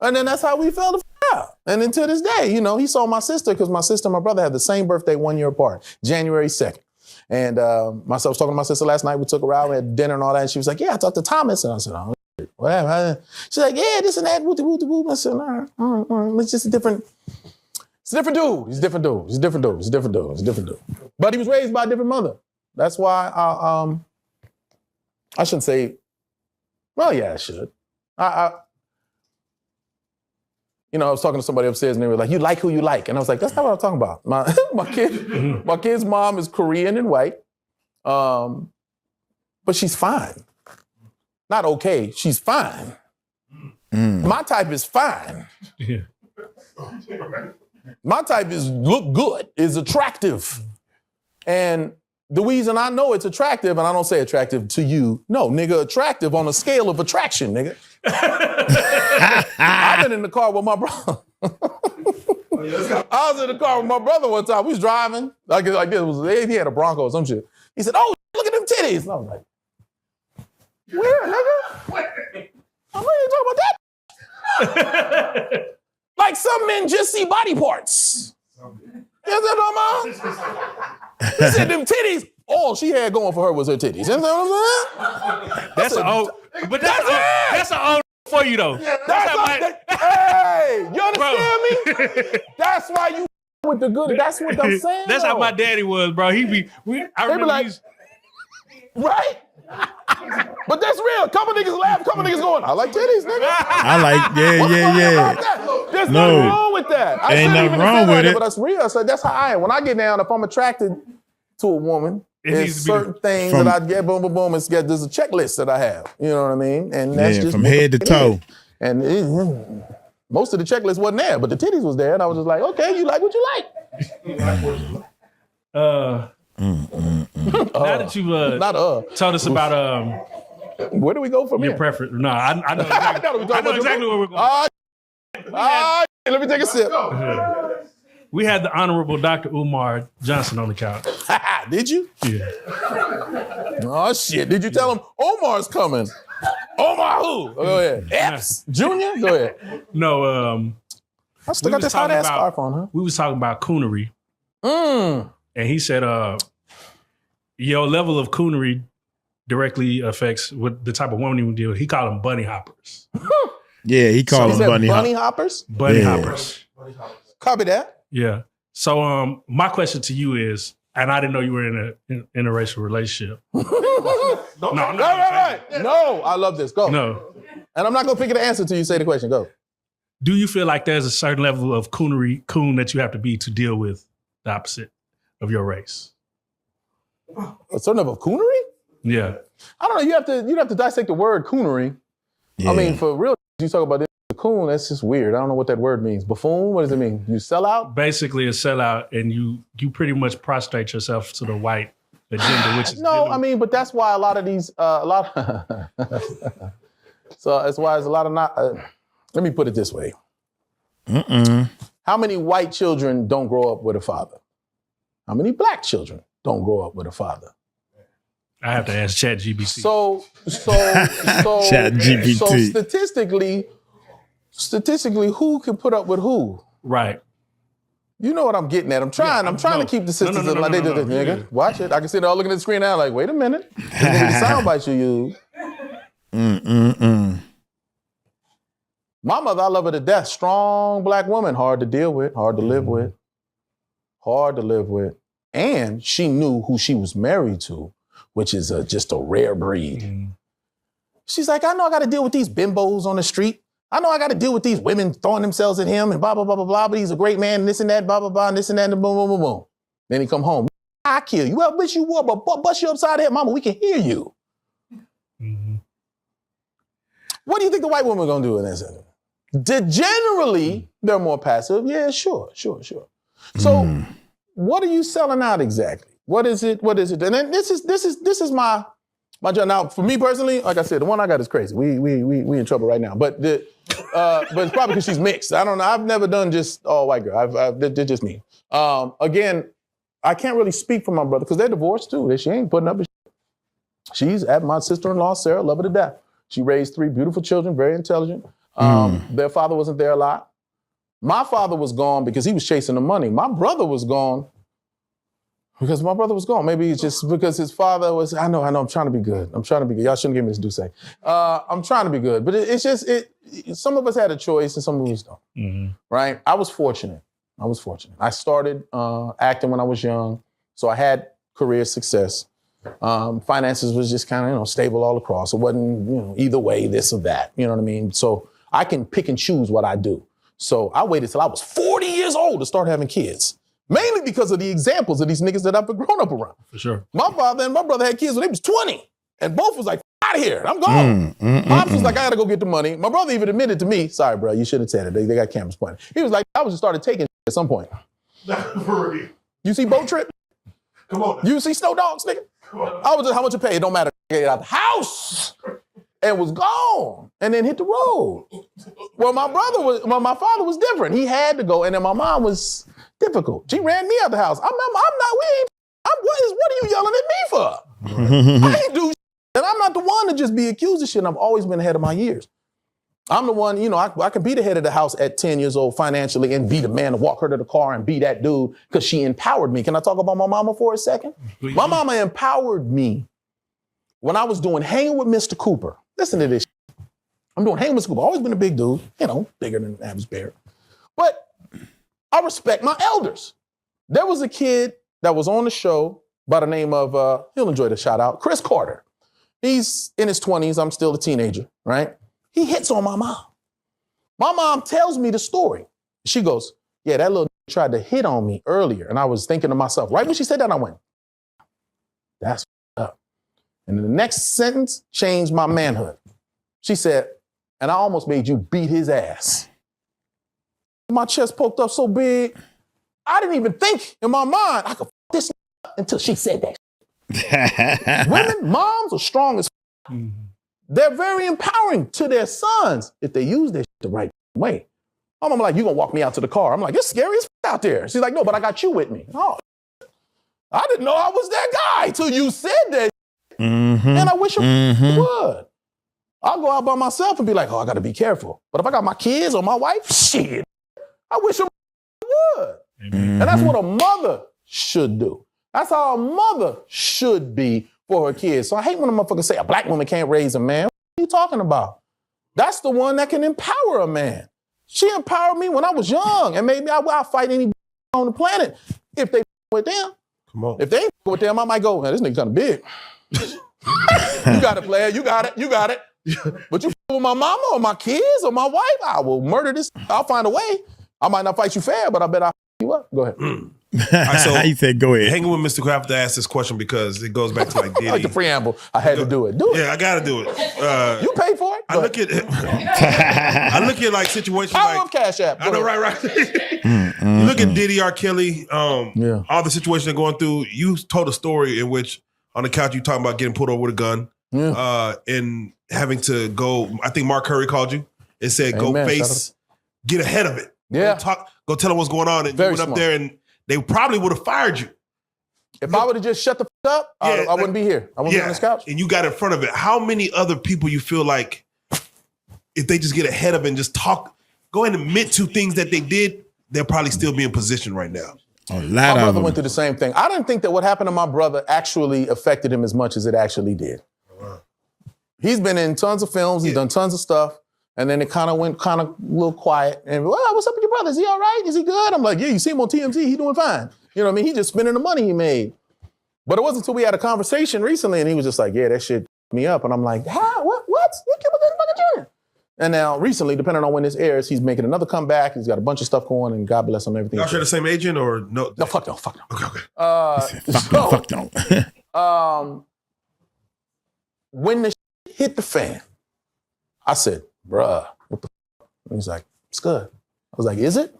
And then that's how we fell the fuck out. And then to this day, you know, he saw my sister because my sister and my brother had the same birthday 1 year apart, January 2nd. And I was talking to my sister last night. We took her out, we had dinner and all that. And she was like, yeah, I talked to Thomas. And I said, oh, whatever. She's like, yeah, this and that, wooty, wooty, wooty. I said, all right. It's just a different... It's a different dude. He's a different dude. He's a different dude. He's a different dude. He's a different dude. But he was raised by a different mother. That's why I shouldn't say, well, yeah, I should. I was talking to somebody upstairs and they were like, you like who you like. And I was like, that's not what I'm talking about. My kid's mom is Korean and white. But she's fine. Not okay, she's fine. My type is fine. Yeah. My type is look good, is attractive. And the reason I know it's attractive, and I don't say attractive to you, no, nigga, attractive on a scale of attraction, nigga. I've been in the car with my brother. I was in the car with my brother one time. We was driving, like this. He had a Bronco or some shit. He said, oh, look at them titties. And I was like, where, nigga? I'm ready to talk about that. Like some men just see body parts. You understand what I'm saying? He said them titties, all she had going for her was her titties. You understand what I'm saying? That's an old for you though. Hey, you understand me? That's why you with the good. That's what I'm saying. That's how my daddy was, bro. I remember like, right? But that's real. A couple niggas laugh, a couple niggas going, I like titties, nigga. I like, yeah. There's nothing wrong with that. I ain't nothing wrong with it. But that's real. So that's how I am. When I get down, if I'm attracted to a woman, there's certain things that I get, boom, boom, boom. There's a checklist that I have. You know what I mean? And that's just from head to toe. And most of the checklist wasn't there, but the titties was there. And I was just like, okay, you like what you like. Now that you've told us about where do we go from your here? preference? No, I know exactly. I know exactly where we're going. Let me take a sip. We had the Honorable Dr. Umar Johnson on the couch. Did you? Yeah. Oh shit! Did you tell him Omar's coming? Omar who? Go ahead. Epps Junior. Go ahead. No. I still got this hot ass scarf on, huh? We was talking about coonery. And he said, your level of coonery directly affects what the type of woman you deal with. He called them bunny hoppers. Yeah, he called them bunny hoppers. Bunny hoppers. Copy that. Yeah. So my question to you is, and I didn't know you were in an interracial relationship. No, right. No, I love this. Go. No. And I'm not gonna pick the answer till you say the question. Go. Do you feel like there's a certain level of coon that you have to be to deal with the opposite of your race? A certain level of coonery? Yeah. I don't know. You'd have to dissect the word coonery. Yeah. I mean, for real, you talk about this coon, that's just weird. I don't know what that word means. Buffoon, what does it mean? You sell out? Basically a sellout, and you pretty much prostrate yourself to the white agenda, which is No, I mean, but that's why a lot of these, so that's why there's a lot of not, let me put it this way. How many white children don't grow up with a father? How many black children don't grow up with a father? I have to ask ChatGPT. So ChatGPT. So statistically, who can put up with who? Right. You know what I'm getting at. I'm trying to keep the sisters like they did this, nigga. Watch it. I can sit there all looking at the screen now like, wait a minute. This nigga the sound bites you use. My mother, I love her to death. Strong black woman, hard to deal with, hard to live with. Hard to live with. And she knew who she was married to, which is just a rare breed. She's like, I know I got to deal with these bimbos on the street. I know I got to deal with these women throwing themselves at him and blah, blah, blah, blah, blah, but he's a great man and this and that, blah, blah, blah, and this and that, and boom, boom, boom, boom. Then he come home. I kill you. Well, bitch, you would, but bust you upside the head, mama, we can hear you. What do you think the white woman gonna do in this? Generally, they're more passive. Yeah, sure. So what are you selling out exactly? What is it? And then this is my job. Now, for me personally, like I said, the one I got is crazy. We in trouble right now. But it's probably because she's mixed. I don't know. I've never done just all white girl. They're just me. Again, I can't really speak for my brother because they're divorced too. She ain't putting up with shit. She's at my sister-in-law, Sarah, love her to death. She raised 3 beautiful children, very intelligent. Their father wasn't there a lot. My father was gone because he was chasing the money. My brother was gone because my brother was gone. Maybe it's just because his father was, I know, I'm trying to be good. Y'all shouldn't give me this douce. I'm trying to be good. But it's just, some of us had a choice and some of us don't. Right? I was fortunate. I started acting when I was young. So I had career success. Finances was just kind of, stable all across. It wasn't, either way, this or that. You know what I mean? So I can pick and choose what I do. So I waited till I was 40 years old to start having kids. Mainly because of the examples of these niggas that I've grown up around. For sure. My father and my brother had kids when they was 20. And both was like, out of here, I'm gone. Pops was like, I gotta go get the money. My brother even admitted to me, sorry, bro, you should have said it. They got cameras pointing. He was like, I was just started taking at some point. For real. You see Boat Trip? Come on. You see Snow Dogs, nigga? I was just, how much you pay? It don't matter. Get out the house. And was gone. And then hit the road. Well, my father was different. He had to go. And then my mom was difficult. She ran me out the house. What are you yelling at me for? I ain't do shit. And I'm not the one to just be accused of shit. And I've always been ahead of my years. I'm the one, I can be the head of the house at 10 years old financially and be the man to walk her to the car and be that dude because she empowered me. Can I talk about my mama for a second? Please. My mama empowered me when I was doing Hanging with Mr. Cooper. Listen to this. I'm doing Hanging with Mr. Cooper. Always been a big dude, bigger than an average bear. But I respect my elders. There was a kid that was on the show by the name of, he'll enjoy the shout out, Chris Carter. He's in his 20s. I'm still a teenager, right? He hits on my mom. My mom tells me the story. She goes, yeah, that little tried to hit on me earlier. And I was thinking to myself, right when she said that, I went, that's up. And then the next sentence changed my manhood. She said, and I almost made you beat his ass. My chest poked up so big, I didn't even think in my mind I could f this up until she said that. Women, moms are strong as f. They're very empowering to their sons if they use their shit the right way. I'm like, you gonna walk me out to the car? I'm like, it's scary as f out there. She's like, no, but I got you with me. Oh, I didn't know I was that guy till you said that. And I wish I would. I'll go out by myself and be like, I gotta be careful. But if I got my kids or my wife, shit, I wish I would. And that's what a mother should do. That's how a mother should be for her kids. So I hate when a motherfucker say a black woman can't raise a man. What are you talking about? That's the one that can empower a man. She empowered me when I was young, and maybe I'll fight any on the planet if they with them. Come on. If they ain't with them, I might go, this nigga kind of big. You got it, player. You got it. But you with my mama or my kids or my wife, I will murder this. I'll find a way. I might not fight you fair, but I bet I'll you up. Go ahead. So he said, "Go ahead." Hanging with Mr. Kraft to ask this question because it goes back to like Diddy. Like the preamble, I had to do it. Do it. Yeah, I got to do it. You paid for it. I look at like situations Power like of Cash App. I know, right. You look at Diddy, R. Kelly, all the situations they're going through. You told a story in which on the couch you talking about getting pulled over with a gun, and having to go. I think Mark Curry called you and said, "Go get ahead of it. Yeah, go tell them what's going on." And you went up there and they probably would have fired you. If I would have just shut the up, I wouldn't be here. I wouldn't be on this couch. And you got in front of it. How many other people you feel like if they just get ahead of it and just talk, go and admit to things that they did, they'll probably still be in position right now? A lot my of brother them went through the same thing. I didn't think that what happened to my brother actually affected him as much as it actually did. He's been in tons of films. He's done tons of stuff. And then it kind of went a little quiet. And, well, what's up with your brother? Is he all right? Is he good? I'm like, yeah, you see him on TMZ. He's doing fine. You know what I mean? He's just spending the money he made. But it wasn't until we had a conversation recently and he was just like, yeah, that shit me up. And I'm like, how? What? You killed a fucking junior. And now recently, depending on when this airs, he's making another comeback. He's got a bunch of stuff going and God bless him and everything. Y'all share the same agent or no? No, fuck no. Okay. fuck no. When the shit hit the fan, I said, bruh, what the fuck? And he's like, it's good. I was like, is it?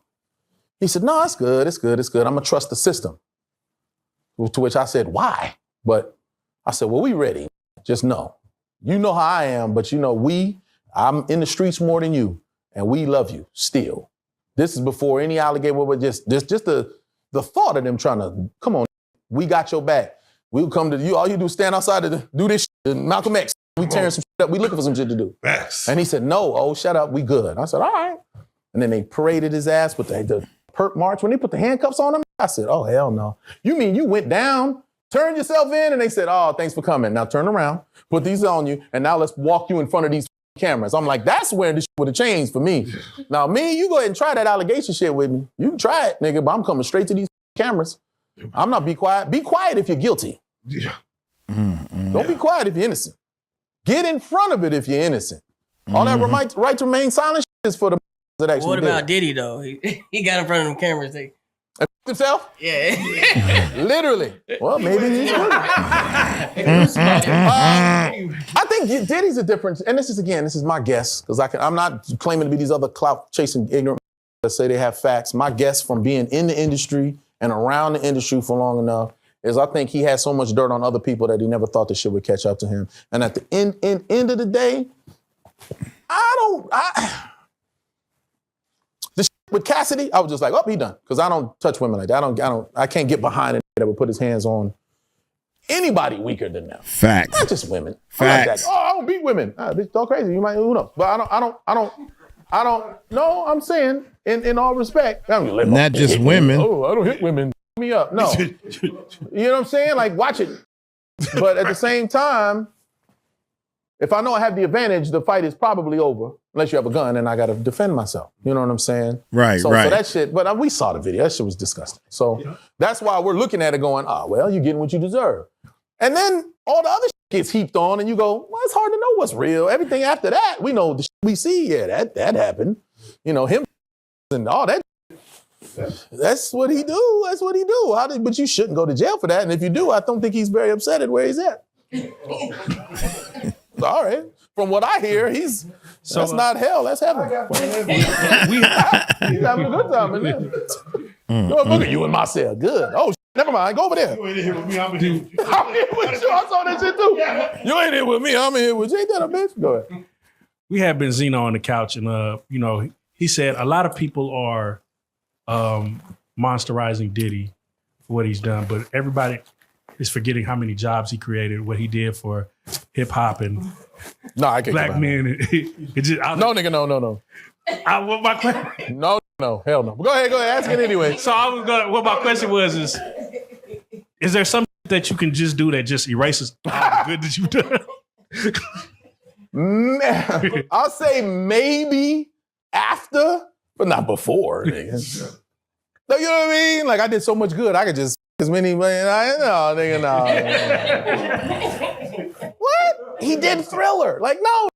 He said, no, it's good. I'm gonna trust the system. To which I said, why? But I said, well, we ready. Just know. You know how I am, but you know, I'm in the streets more than you, and we love you still. This is before any alligator, but just the thought of them trying to, come on, we got your back. We'll come to you. All you do is stand outside and do this shit. Malcolm X, we tearing some shit up. We looking for some shit to do. Yes. And he said, no, shut up, we good. I said, all right. And then they paraded his ass with the perp march. When they put the handcuffs on him, I said, oh, hell no. You mean you went down, turned yourself in, and they said, oh, thanks for coming. Now turn around, put these on you, and now let's walk you in front of these cameras. I'm like, that's where this shit would have changed for me. Now, me, you go ahead and try that allegation shit with me. You can try it, nigga, but I'm coming straight to these cameras. I'm not be quiet. Be quiet if you're guilty. Yeah. Don't be quiet if you're innocent. Get in front of it if you're innocent. All that right to remain silent is for the that actually What about Diddy, though? He got in front of them cameras. Himself? Yeah. Literally. Well, maybe he's I think Diddy's a difference, and this is my guess, because I'm not claiming to be these other clout-chasing ignorant that say they have facts. My guess from being in the industry and around the industry for long enough is I think he had so much dirt on other people that he never thought the shit would catch up to him. And at the end of the day, with Cassidy, I was just like, oh, he done. Because I don't touch women like that. I can't get behind it that would put his hands on anybody weaker than them. Facts. Not just women. Facts. Like that. Oh, I don't beat women. It's all crazy. You might, who knows? But I don't know. I'm saying, in all respect. Not just women. Oh, I don't hit women. Me up. No. You know what I'm saying? Like, watch it. But at the same time, if I know I have the advantage, the fight is probably over. Unless you have a gun and I got to defend myself. You know what I'm saying? Right, so, right. So that shit, but we saw the video. That shit was disgusting. So that's why we're looking at it going, well, you're getting what you deserve. And then all the other shit gets heaped on and you go, well, it's hard to know what's real. Everything after that, we know the shit we see. Yeah, that happened. You know, him and all that. That's what he do. That's what he do. But you shouldn't go to jail for that. And if you do, I don't think he's very upset at where he's at. All right. From what I hear, that's not hell, that's heaven. He's having a good time in there. Look at you in my cell. Good. Oh, never mind. Go over there. You ain't here with me. I'm in here with you. I'm here with you. I saw that shit too. You ain't here with me. I'm in here with you. Ain't that a bitch? Go ahead. We had Benzino on the couch, and he said a lot of people are monsterizing Diddy for what he's done, but everybody is forgetting how many jobs he created, what he did for hip hop and I can't black men. No, nigga, no. What my question? No, hell no. Go ahead, ask it anyway. So what my question was is there something that you can just do that just erases all the good that you've done? I'll say maybe after, but not before, nigga. No, you know what I mean? Like I did so much good, I could just as many. No. What? He did Thriller. Like no.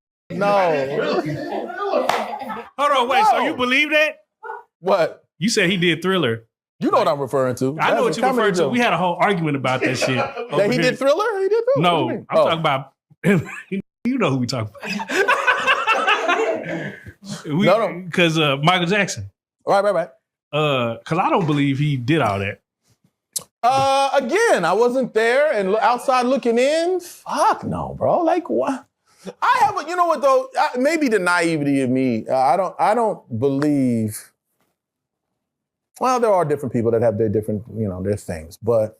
Hold on, wait. No. So you believe that? What? You said he did Thriller. You know what I'm referring to. I know what you're referring to. We had a whole argument about that shit. That he did Thriller? He did Thriller? No, I'm talking about, you know who we talking about. Because Michael Jackson. Right. Because I don't believe he did all that. Again, I wasn't there and outside looking in. Fuck no, bro. Like what? I have you know what though? Maybe the naivety of me. I don't believe. Well, there are different people that have their different, their things. But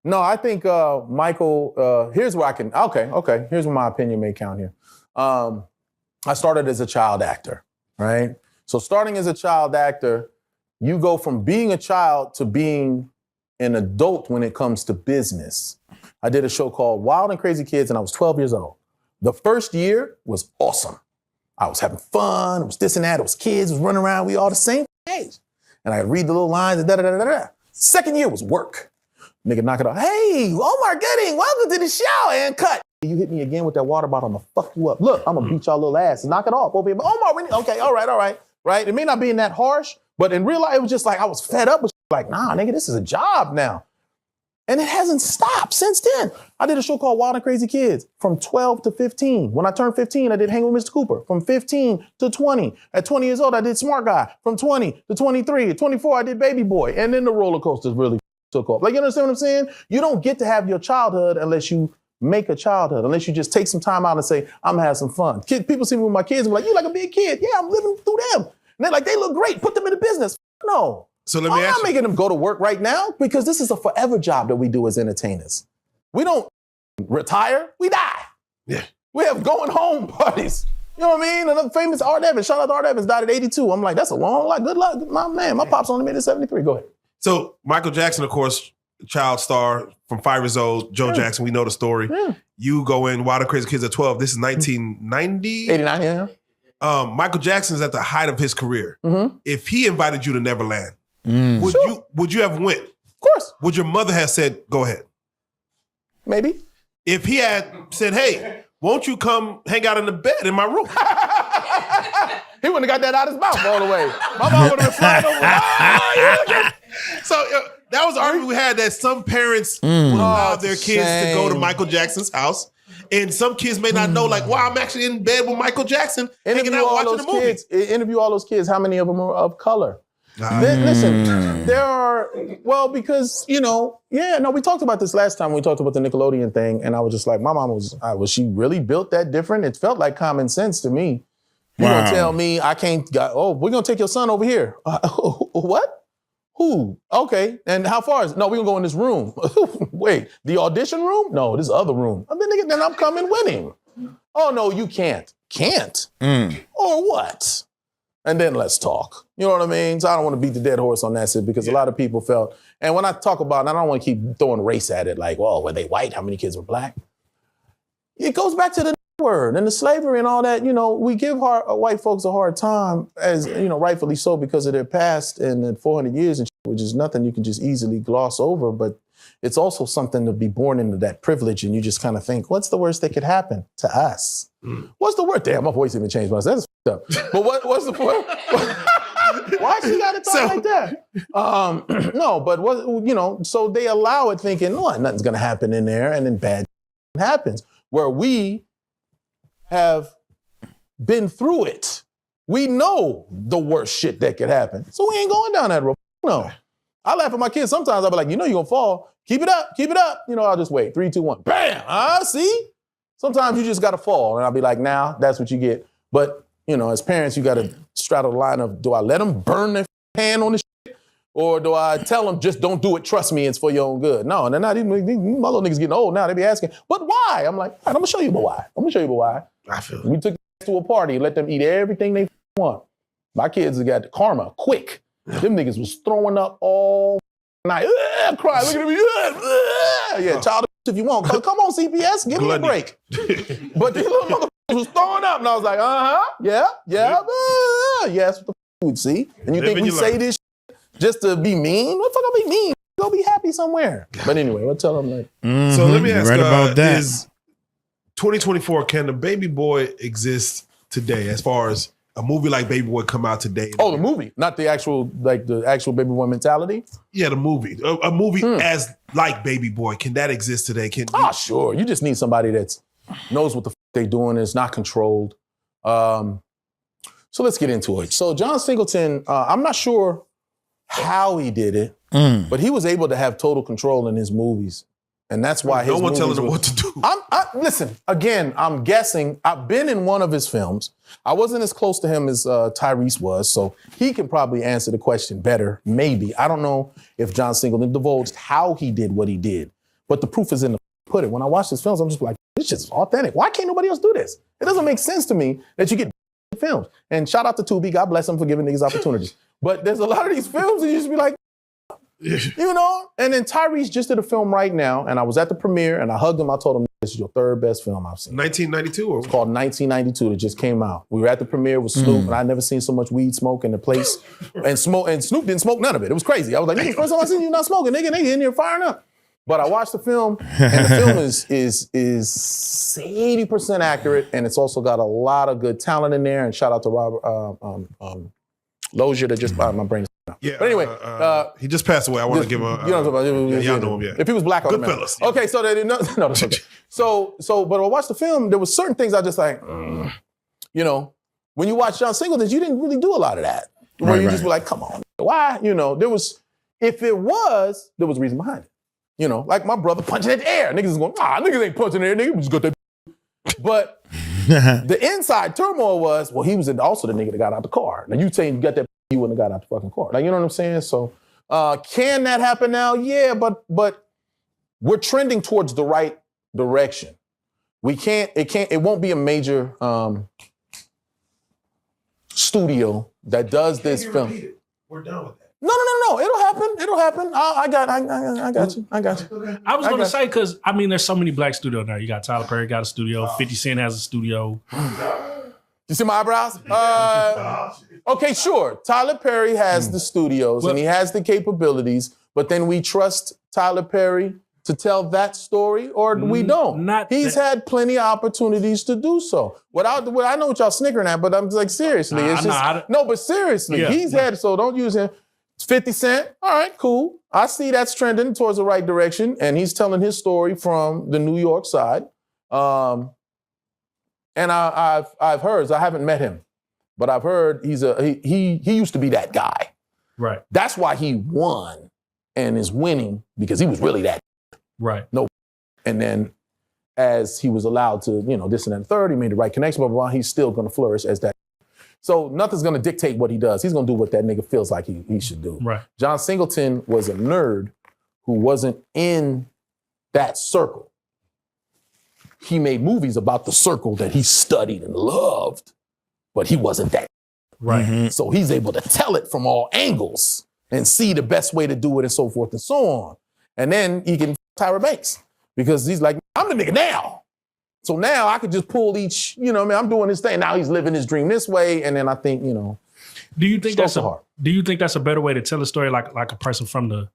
no, I think Michael. Here's where I can. Okay. Here's where my opinion may count here. I started as a child actor, right? So starting as a child actor, you go from being a child to being an adult when it comes to business. I did a show called Wild and Crazy Kids, and I was 12 years old. The first year was awesome. I was having fun. It was this and that. It was kids, was running around. We all the same age. And I read the little lines and da-da-da-da-da. Second year was work. Nigga knock it off. Hey, Omar Gooding, welcome to the show, and cut. You hit me again with that water bottle, I'm gonna fuck you up. Look, I'm gonna beat y'all little ass and knock it off over here. Omar, okay, all right. Right? It may not be that harsh, but in real life, it was just like I was fed up with like, nah, nigga, this is a job now. And it hasn't stopped since then. I did a show called Wild and Crazy Kids from 12 to 15. When I turned 15, I did Hang with Mr. Cooper. From 15 to 20. At 20 years old, I did Smart Guy. From 20 to 23. At 24, I did Baby Boy. And then the roller coasters really took off. Like, you understand what I'm saying? You don't get to have your childhood unless you make a childhood, unless you just take some time out and say, I'm gonna have some fun. People see me with my kids and be like, you like a big kid. Yeah, I'm living through them. And they're like, they look great. Put them in the business. No. So let me I'm not making them go to work right now because this is a forever job that we do as entertainers. We don't retire, we die. Yeah. We have going home parties. You know what I mean? Another famous Art Evans, shout out to Art Evans, died at 82. I'm like, that's a long life. Good luck. My man, my pops only made it 73. Go ahead. So Michael Jackson, of course, child star from 5 years old, Joe Jackson, we know the story. Yeah. You go in Wild and Crazy Kids at 12. This is 1990? 89, yeah. Michael Jackson is at the height of his career. Mm-hmm. If he invited you to Neverland, would you have went? Of course. Would your mother have said, go ahead? Maybe. If he had said, hey, won't you come hang out in the bed in my room? He wouldn't have got that out of his mouth all the way. My mom would have been flying over. So that was the argument we had, that some parents would allow their kids to go to Michael Jackson's house. And some kids may not know, like, wow, I'm actually in bed with Michael Jackson, hanging out watching the movie. Interview all those kids. How many of them are of color? Listen, there are, because, we talked about this last time when we talked about the Nickelodeon thing, and I was just like, my mom was she really built that different? It felt like common sense to me. You're going to tell me I can't, we're going to take your son over here. What? Who? Okay. And how far is it? No, we're going to go in this room. Wait, the audition room? No, this other room. Then I'm coming with him. Oh, no, you can't. Can't? Or what? And then let's talk. You know what I mean? So I don't want to beat the dead horse on that shit because a lot of people felt, and when I talk about it, I don't want to keep throwing race at it, like, well, were they white? How many kids were black? It goes back to the word and the slavery and all that. We give white folks a hard time, as, rightfully so, because of their past and 400 years and shit, which is nothing you can just easily gloss over. But it's also something to be born into that privilege, and you just kind of think, what's the worst that could happen to us? What's the worst? Damn, my voice even changed myself. That's f***ed up. But what's the point? Why she got to talk like that? No, but so they allow it thinking, nothing's going to happen in there, and then bad happens. Where we have been through it. We know the worst shit that could happen. So we ain't going down that road. No. I laugh at my kids sometimes. I'll be like, you're going to fall. Keep it up. I'll just wait. 3, 2, 1. Bam. See? Sometimes you just got to fall. And I'll be like, now that's what you get. But, as parents, you got to straddle the line of, do I let them burn their hand on the shit? Or do I tell them, just don't do it, trust me, it's for your own good? No, and then now these little niggas getting old now, they be asking, but why? I'm like, I'm going to show you why. I feel We took to a party and let them eat everything they want. My kids have got karma quick. Them niggas was throwing up all night. Crying, look at me. Yeah, child if you want. Come on, CPS, give me a break. But these little motherfuckers was throwing up, and I was like, yes, what the food, see? And you think we say this shit just to be mean? What the fuck I'll be mean? Go be happy somewhere. But anyway, we'll tell them like. So let me ask, right about that. Is 2024, can the baby boy exist today as far as a movie like Baby Boy come out today? Oh, the movie, not the actual Baby Boy mentality. Yeah, the movie. A movie as like Baby Boy. Can that exist today? Sure. You just need somebody that knows what the they doing, is not controlled. So let's get into it. So John Singleton, I'm not sure how he did it, but he was able to have total control in his movies. And that's why his no one movies telling him what to do. Listen, again, I'm guessing. I've been in one of his films. I wasn't as close to him as Tyrese was, so he can probably answer the question better, maybe. I don't know if John Singleton divulged how he did what he did, but the proof is in the pudding. When I watch his films, I'm just like, this shit's authentic. Why can't nobody else do this? It doesn't make sense to me that you get films. And shout out to Tubi, God bless him for giving niggas opportunities. But there's a lot of these films and you just be like, you know? And then Tyrese just did a film right now, and I was at the premiere, and I hugged him. I told him, this is your third best film I've seen. 1992? It's called 1992. That just came out. We were at the premiere with Snoop, and I'd never seen so much weed smoke in the place. And Snoop didn't smoke none of it. It was crazy. I was like, nigga, first time I seen you not smoking, nigga in here firing up. But I watched the film, and the film is 80% accurate, and it's also got a lot of good talent in there. And shout out to Robert Lozier that just my brain. Yeah. But anyway, he just passed away. I want to give a. You know what I'm talking about? Y'all know him, yeah. If he was black, good fellas. Yeah. Okay, so they didn't know. No, that's okay. So, but I watched the film. There was certain things I just like, you know, when you watch John Singleton, you didn't really do a lot of that. Where you just were like, come on, why? You know, there was a reason behind it. You know, like my brother punching at the air. Niggas is going, niggas ain't punching at the air. Niggas just got that. But the inside turmoil was, well, he was also the nigga that got out the car. Now you saying you got that, you wouldn't have got out the fucking car. Like, you know what I'm saying? So can that happen now? Yeah, but we're trending towards the right direction. It won't be a major studio that does this film. We're done with that. No. It'll happen. I got you. I was going to say, because, I mean, there's so many black studios now. You got Tyler Perry got a studio. 50 Cent has a studio. You see my eyebrows? Okay, sure. Tyler Perry has the studios and he has the capabilities, but then we trust Tyler Perry to tell that story, or we don't. He's had plenty of opportunities to do so. I know what y'all snickering at, but I'm like, seriously. But seriously, had, so don't use him. 50 Cent, all right, cool. I see that's trending towards the right direction, and he's telling his story from the New York side. And I've heard, I haven't met him, but I've heard he used to be that guy. Right. That's why he won and is winning, because he was really that. Right. No. And then as he was allowed to, this and that and third, he made the right connection, but while he's still going to flourish as that. So nothing's going to dictate what he does. He's going to do what that nigga feels like he should do. Right. John Singleton was a nerd who wasn't in that circle. He made movies about the circle that he studied and loved, but he wasn't that. Right. Mm-hmm. So he's able to tell it from all angles and see the best way to do it and so forth and so on. And then he can Tyra Banks, because he's like, I'm the nigga now. So now I could just pull each, I'm doing this thing. Now he's living his dream this way. And then I think, do you think that's a better way to tell a story, like a person from the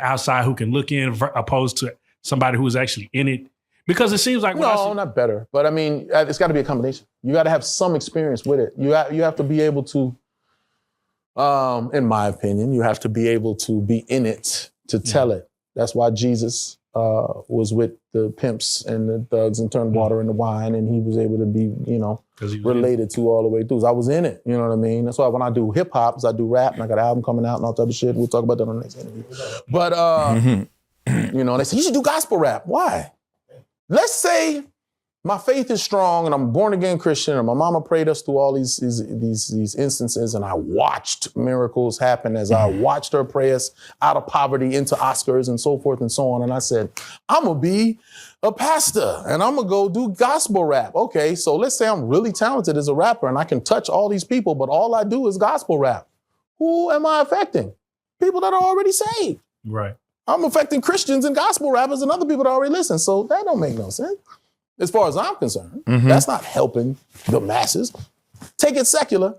outside who can look in, opposed to somebody who is actually in it? Because it seems like not better. But I mean, it's got to be a combination. You got to have some experience with it. You have to be able to, in my opinion, you have to be able to be in it to tell it. That's why Jesus was with the pimps and the thugs and turned water into wine, and he was able to be, related to all the way through. So I was in it, you know what I mean? That's why when I do hip hop, I do rap, and I got an album coming out and all that other shit. We'll talk about that on the next interview. But, they say, you should do gospel rap. Why? Let's say my faith is strong and I'm a born again Christian, and my mama prayed us through all these instances, and I watched miracles happen as I watched her pray us out of poverty into Oscars and so forth and so on. And I said, I'm gonna be a pastor and I'm gonna go do gospel rap. Okay, so let's say I'm really talented as a rapper and I can touch all these people, but all I do is gospel rap. Who am I affecting? People that are already saved. Right. I'm affecting Christians and gospel rappers and other people that already listen. So that don't make no sense. As far as I'm concerned, that's not helping the masses. Take it secular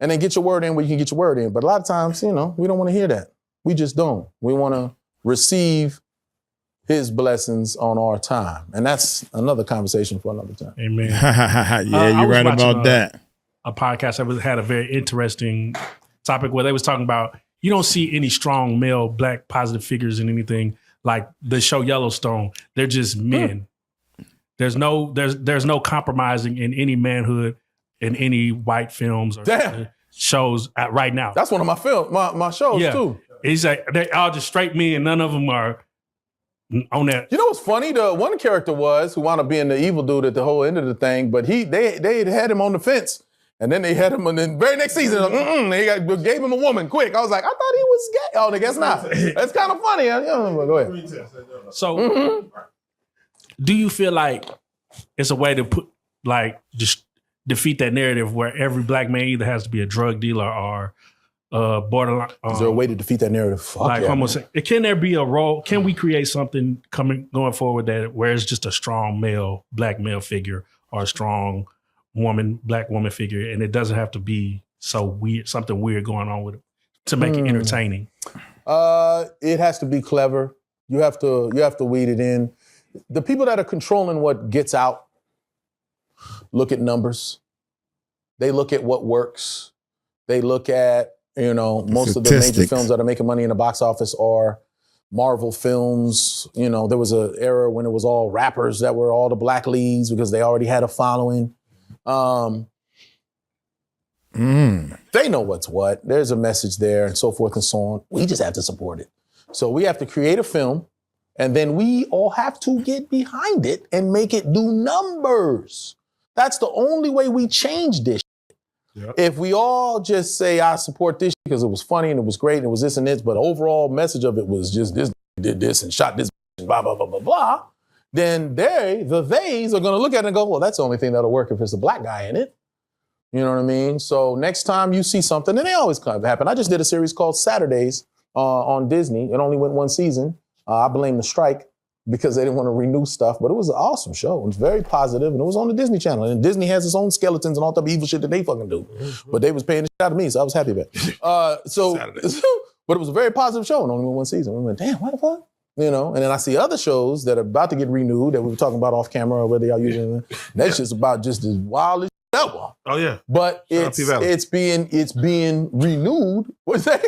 and then get your word in where you can get your word in. But a lot of times, we don't want to hear that. We just don't. We want to receive his blessings on our time. And that's another conversation for another time. Amen. Yeah, you're right about that. a podcast that had a very interesting topic where they was talking about you don't see any strong male black positive figures in anything like the show Yellowstone. They're just men. There's no compromising in any manhood in any white films or shows right now. That's one of my shows too. He's like they're all just straight men. None of them are on that. You know what's funny? The one character who wound up being the evil dude at the whole end of the thing, but they had him on the fence. And then they had him in the very next season. They gave him a woman quick. I was like, I thought he was gay. Oh, I guess not. That's kind of funny. Go ahead. So, do you feel like it's a way to just defeat that narrative where every black man either has to be a drug dealer or borderline? Is there a way to defeat that narrative? Can there be a role? Can we create something going forward where it's just a strong black male figure or a strong black woman figure, and it doesn't have to be so weird, something weird going on with it to make it entertaining? It has to be clever. You have to weed it in. The people that are controlling what gets out look at numbers. They look at what works. They look at, most of the major films that are making money in the box office are Marvel films. There was an era when it was all rappers that were all the black leads because they already had a following. They know what's what. There's a message there and so forth and so on. We just have to support it. So we have to create a film and then we all have to get behind it and make it do numbers. That's the only way we change this. Yep. If we all just say, I support this because it was funny and it was great and it was this and this, but the overall message of it was just this did this and shot this and blah, blah, blah, blah, blah, then theys are going to look at it and go, well, that's the only thing that'll work if it's a black guy in it. You know what I mean? So next time you see something, and they always kind of happen. I just did a series called Saturdays on Disney. It only went one season. I blame the strike because they didn't want to renew stuff, but it was an awesome show. It was very positive, and it was on the Disney Channel. And Disney has its own skeletons and all type of evil shit that they fucking do. But they was paying the shit out of me, so I was happy about it. But it was a very positive show, and only went one season. We went, damn, what the fuck? And then I see other shows that are about to get renewed that we were talking about off camera or whether y'all using it. That's just about just as wild as ever. Oh yeah. But it's being renewed. What's that?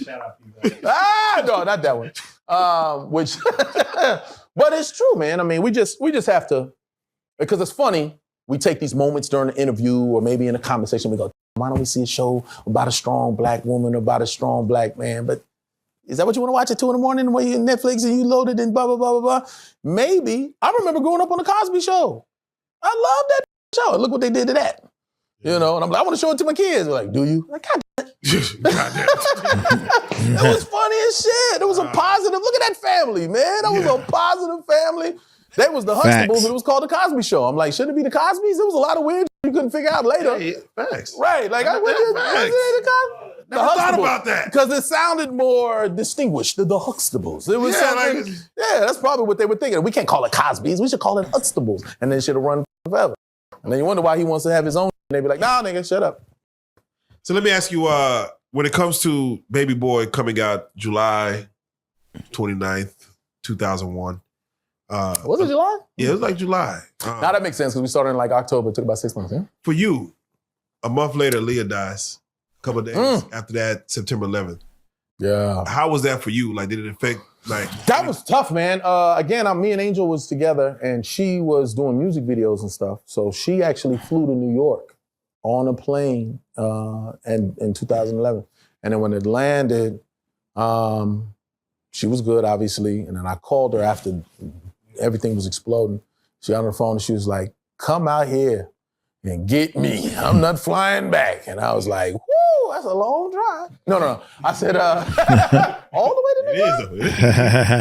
Shout out P-Valley. No, not that one. But it's true, man. I mean, we just have to, because it's funny. We take these moments during an interview or maybe in a conversation. We go, why don't we see a show about a strong black woman, about a strong black man? But is that what you want to watch at 2 a.m. when you're in Netflix and you loaded and blah, blah, blah, blah, blah? Maybe. I remember growing up on the Cosby Show. I love that show. Look what they did to that. And I'm like, I want to show it to my kids. They're like, do you? I'm like, God damn it. It was funny as shit. It was a positive. Look at that family, man. That was a positive family. That was the Huxtables, and it was called The Cosby Show. I'm like, shouldn't it be The Cosbys? There was a lot of weird shit you couldn't figure out later. Hey, facts. Right. Like, Never thought about that. Because it sounded more distinguished, the Huxtables. It was that's probably what they were thinking. We can't call it Cosby's. We should call it Huxtables. And then it should have run forever. And then you wonder why he wants to have his own. And they be like, nah, nigga, shut up. So let me ask you, when it comes to Baby Boy coming out July 29th, 2001. Was it July? Yeah, it was like July. Now that makes sense because we started in like October. It took about 6 months, yeah? For you, a month later, Leah dies. A couple of days after that, September 11th. Yeah. How was that for you? Like, did it affect, That was tough, man. Again, me and Angel was together and she was doing music videos and stuff. So she actually flew to New York on a plane in 2011. And then when it landed, she was good, obviously. And then I called her after everything was exploding. She got on the phone and she was like, come out here and get me. I'm not flying back. And I was like, whoo, that's a long drive. No. I said, all the way to New York?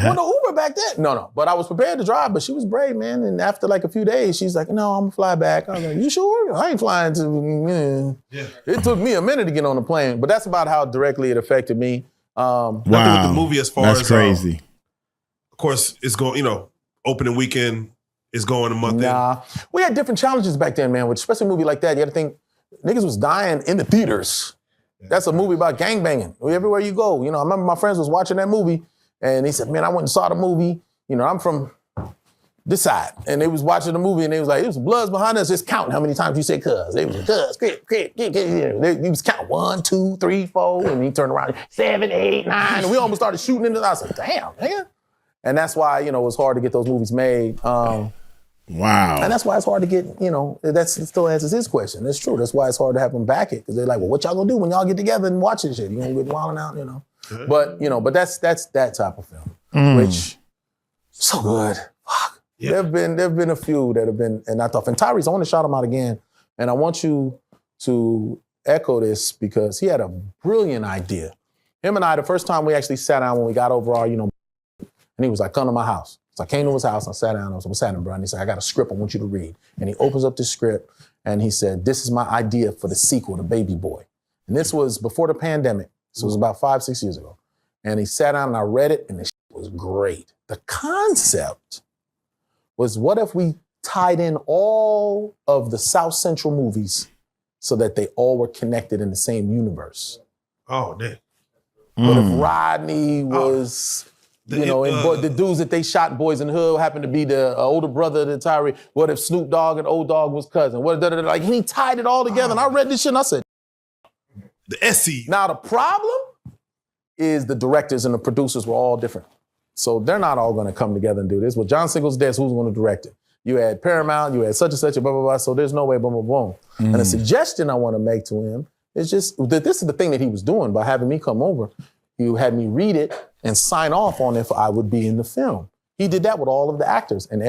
Well, the Uber back then. No. But I was prepared to drive, but she was brave, man. And after like a few days, she's like, no, I'm gonna fly back. I was like, you sure? I ain't flying to, It took me a minute to get on the plane, but that's about how directly it affected me. Wow. With the movie as far that's as crazy. Of course, it's going, opening weekend is going a month in. We had different challenges back then, man. With especially a movie like that, you had to think niggas was dying in the theaters. That's a movie about gangbanging. Everywhere you go, I remember my friends was watching that movie and he said, man, I went and saw the movie. I'm from decide. And they was watching the movie and they was like, "It was bloods behind us, just counting how many times you said cuz." They was like, "Cuz, he was counting 1, 2, 3, 4, and he turned around, 7, 8, 9, and we almost started shooting into that. I said, "Damn, man." And that's why, it was hard to get those movies made. Wow. And that's why it's hard to get, that still answers his question. That's true. That's why it's hard to have them back it. Because they're like, well, what y'all gonna do when y'all get together and watch this shit? You gonna get wilding out, But, but that's that type of film, which, so good. Fuck. Yeah. There've been a few that have been, and I thought, and Tyrese, I want to shout him out again. And I want you to echo this because he had a brilliant idea. Him and I, the first time we actually sat down when we got over our, and he was like, "Come to my house." So I came to his house, I sat down, I was like, "What's happening, bro?" And he said, "I got a script I want you to read." And he opens up the script and he said, "This is my idea for the sequel to Baby Boy." And this was before the pandemic. So it was about 5, 6 years ago. And he sat down and I read it and the shit was great. The concept was, what if we tied in all of the South Central movies so that they all were connected in the same universe? Oh, damn. What if Rodney was... the dudes that they shot Boys in the Hood happened to be the older brother of the Tyree. What if Snoop Dogg and Old Dog was cousin? Like he tied it all together. And I read this shit and I said, the SC. Now the problem is the directors and the producers were all different. So they're not all gonna come together and do this. Well, John Single's dead, so who's gonna direct it? You had Paramount, you had such and such, blah, blah, blah. So there's no way, boom, boom, boom. And the suggestion I wanna make to him is just that this is the thing that he was doing by having me come over. You had me read it and sign off on if I would be in the film. He did that with all of the actors, and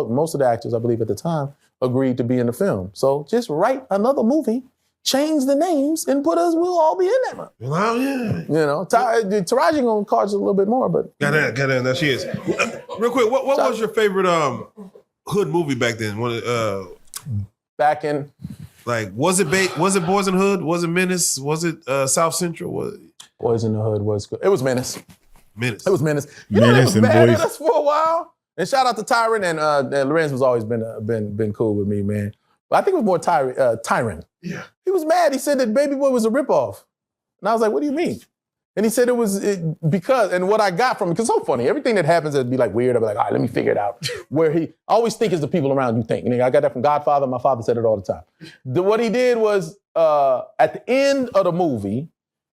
most of the actors, I believe at the time, agreed to be in the film. So just write another movie, change the names, and we'll all be in that one. Well, yeah. Taraji gonna cost a little bit more, but got that. There she is. Real quick, what was your favorite hood movie back then? Back in, like, was it Boys in the Hood? Was it Menace? Was it South Central? Boys in the Hood was good. It was Menace. Menace. It was Menace. Menace was and mad Boys. at us for a while. And shout out to Tyron and Lorenz has always been cool with me, man. But I think it was more Tyron. Yeah. He was mad. He said that Baby Boy was a ripoff. And I was like, what do you mean? And he said because, and what I got from it, because it's so funny, everything that happens that'd be like weird, I'd be like, all right, let me figure it out. I always think it's the people around you think. I got that from Godfather. My father said it all the time. What he did was, at the end of the movie,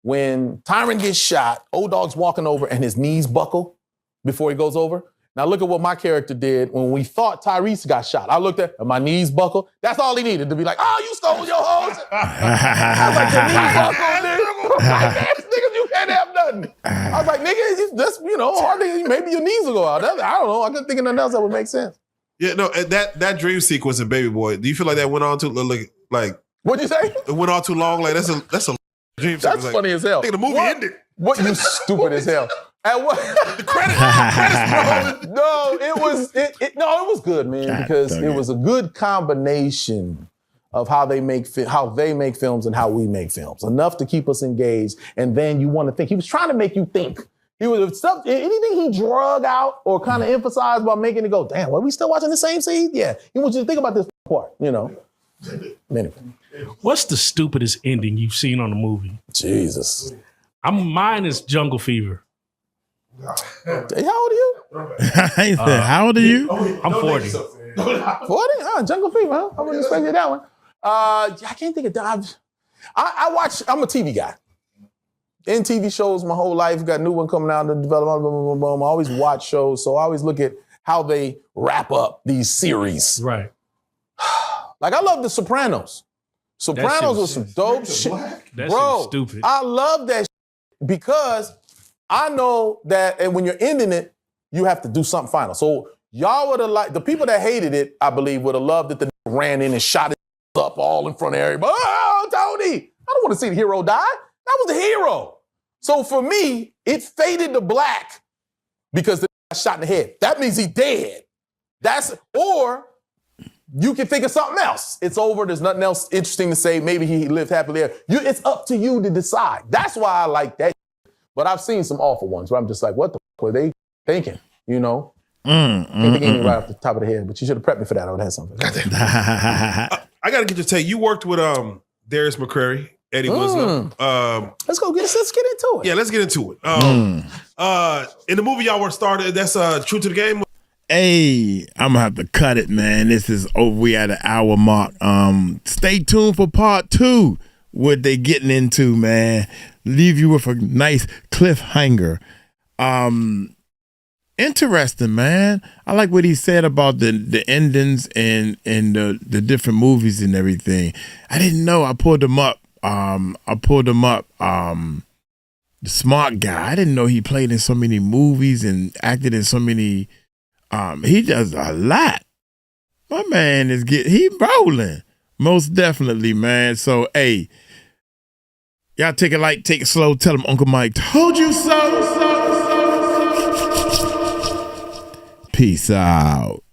when Tyron gets shot, Old Dog's walking over and his knees buckle before he goes over. Now look at what my character did when we thought Tyrese got shot. I looked at my knees buckle. That's all he needed to be like, "Oh, you stole your hose." I was like, "Your knees buckle, nigga. Niggas, you can't have nothing." I was like, "Nigga, that's hardly maybe your knees will go out." I don't know. I couldn't think of nothing else that would make sense. Yeah, no, that dream sequence in Baby Boy. Do you feel like that went on too like? What'd you say? It went on too long. Like that's a dream sequence. That's funny as hell. I think the movie ended. What, you stupid as hell. And what? The credits rolling. No, it was good, man, because it was a good combination of how they make films and how we make films. Enough to keep us engaged, and then you want to think. He was trying to make you think. He was anything he drug out or kind of emphasized by making it go, damn, are we still watching the same scene? Yeah. He wants you to think about this part, Anyway. What's the stupidest ending you've seen on a movie? Jesus. Mine is Jungle Fever. How old are you? How old are you? I'm 40. 40? Jungle Fever, huh? I wouldn't expect that one. I can't think of that. I'm a TV guy. In TV shows my whole life, got new one coming out in development, boom, boom, boom, boom. I always watch shows, so I always look at how they wrap up these series. Right. Like I love The Sopranos. Sopranos was some dope shit. Bro, stupid. I love that shit because I know that, and when you're ending it, you have to do something final. So y'all would have the people that hated it, I believe, would have loved that the ran in and shot it up all in front of everybody. Oh, Tony, I don't want to see the hero die. That was the hero. So for me, it faded to black because the got shot in the head. That means he dead. Or you can think of something else. It's over. There's nothing else interesting to say. Maybe he lived happily there. It's up to you to decide. That's why I like that. But I've seen some awful ones where I'm just like, what the fuck were they thinking? Can't think any right off the top of the head, but you should have prepped me for that. I would have had something. I got to get your take. You worked with Darius McCrary, Eddie Wisdom. Let's get into it. Yeah, let's get into it. In the movie y'all were started, that's True to the Game. Hey, I'm gonna have to cut it, man. This is over. We at an hour mark. Stay tuned for part 2. What they getting into, man. Leave you with a nice cliffhanger. Interesting, man. I like what he said about the endings and the different movies and everything. I didn't know. I pulled them up. The Smart Guy. I didn't know he played in so many movies and acted in so many. He does a lot. My man is he rolling. Most definitely, man. So, hey, y'all take it light, take it slow. Tell him Uncle Mike told you so. Peace out.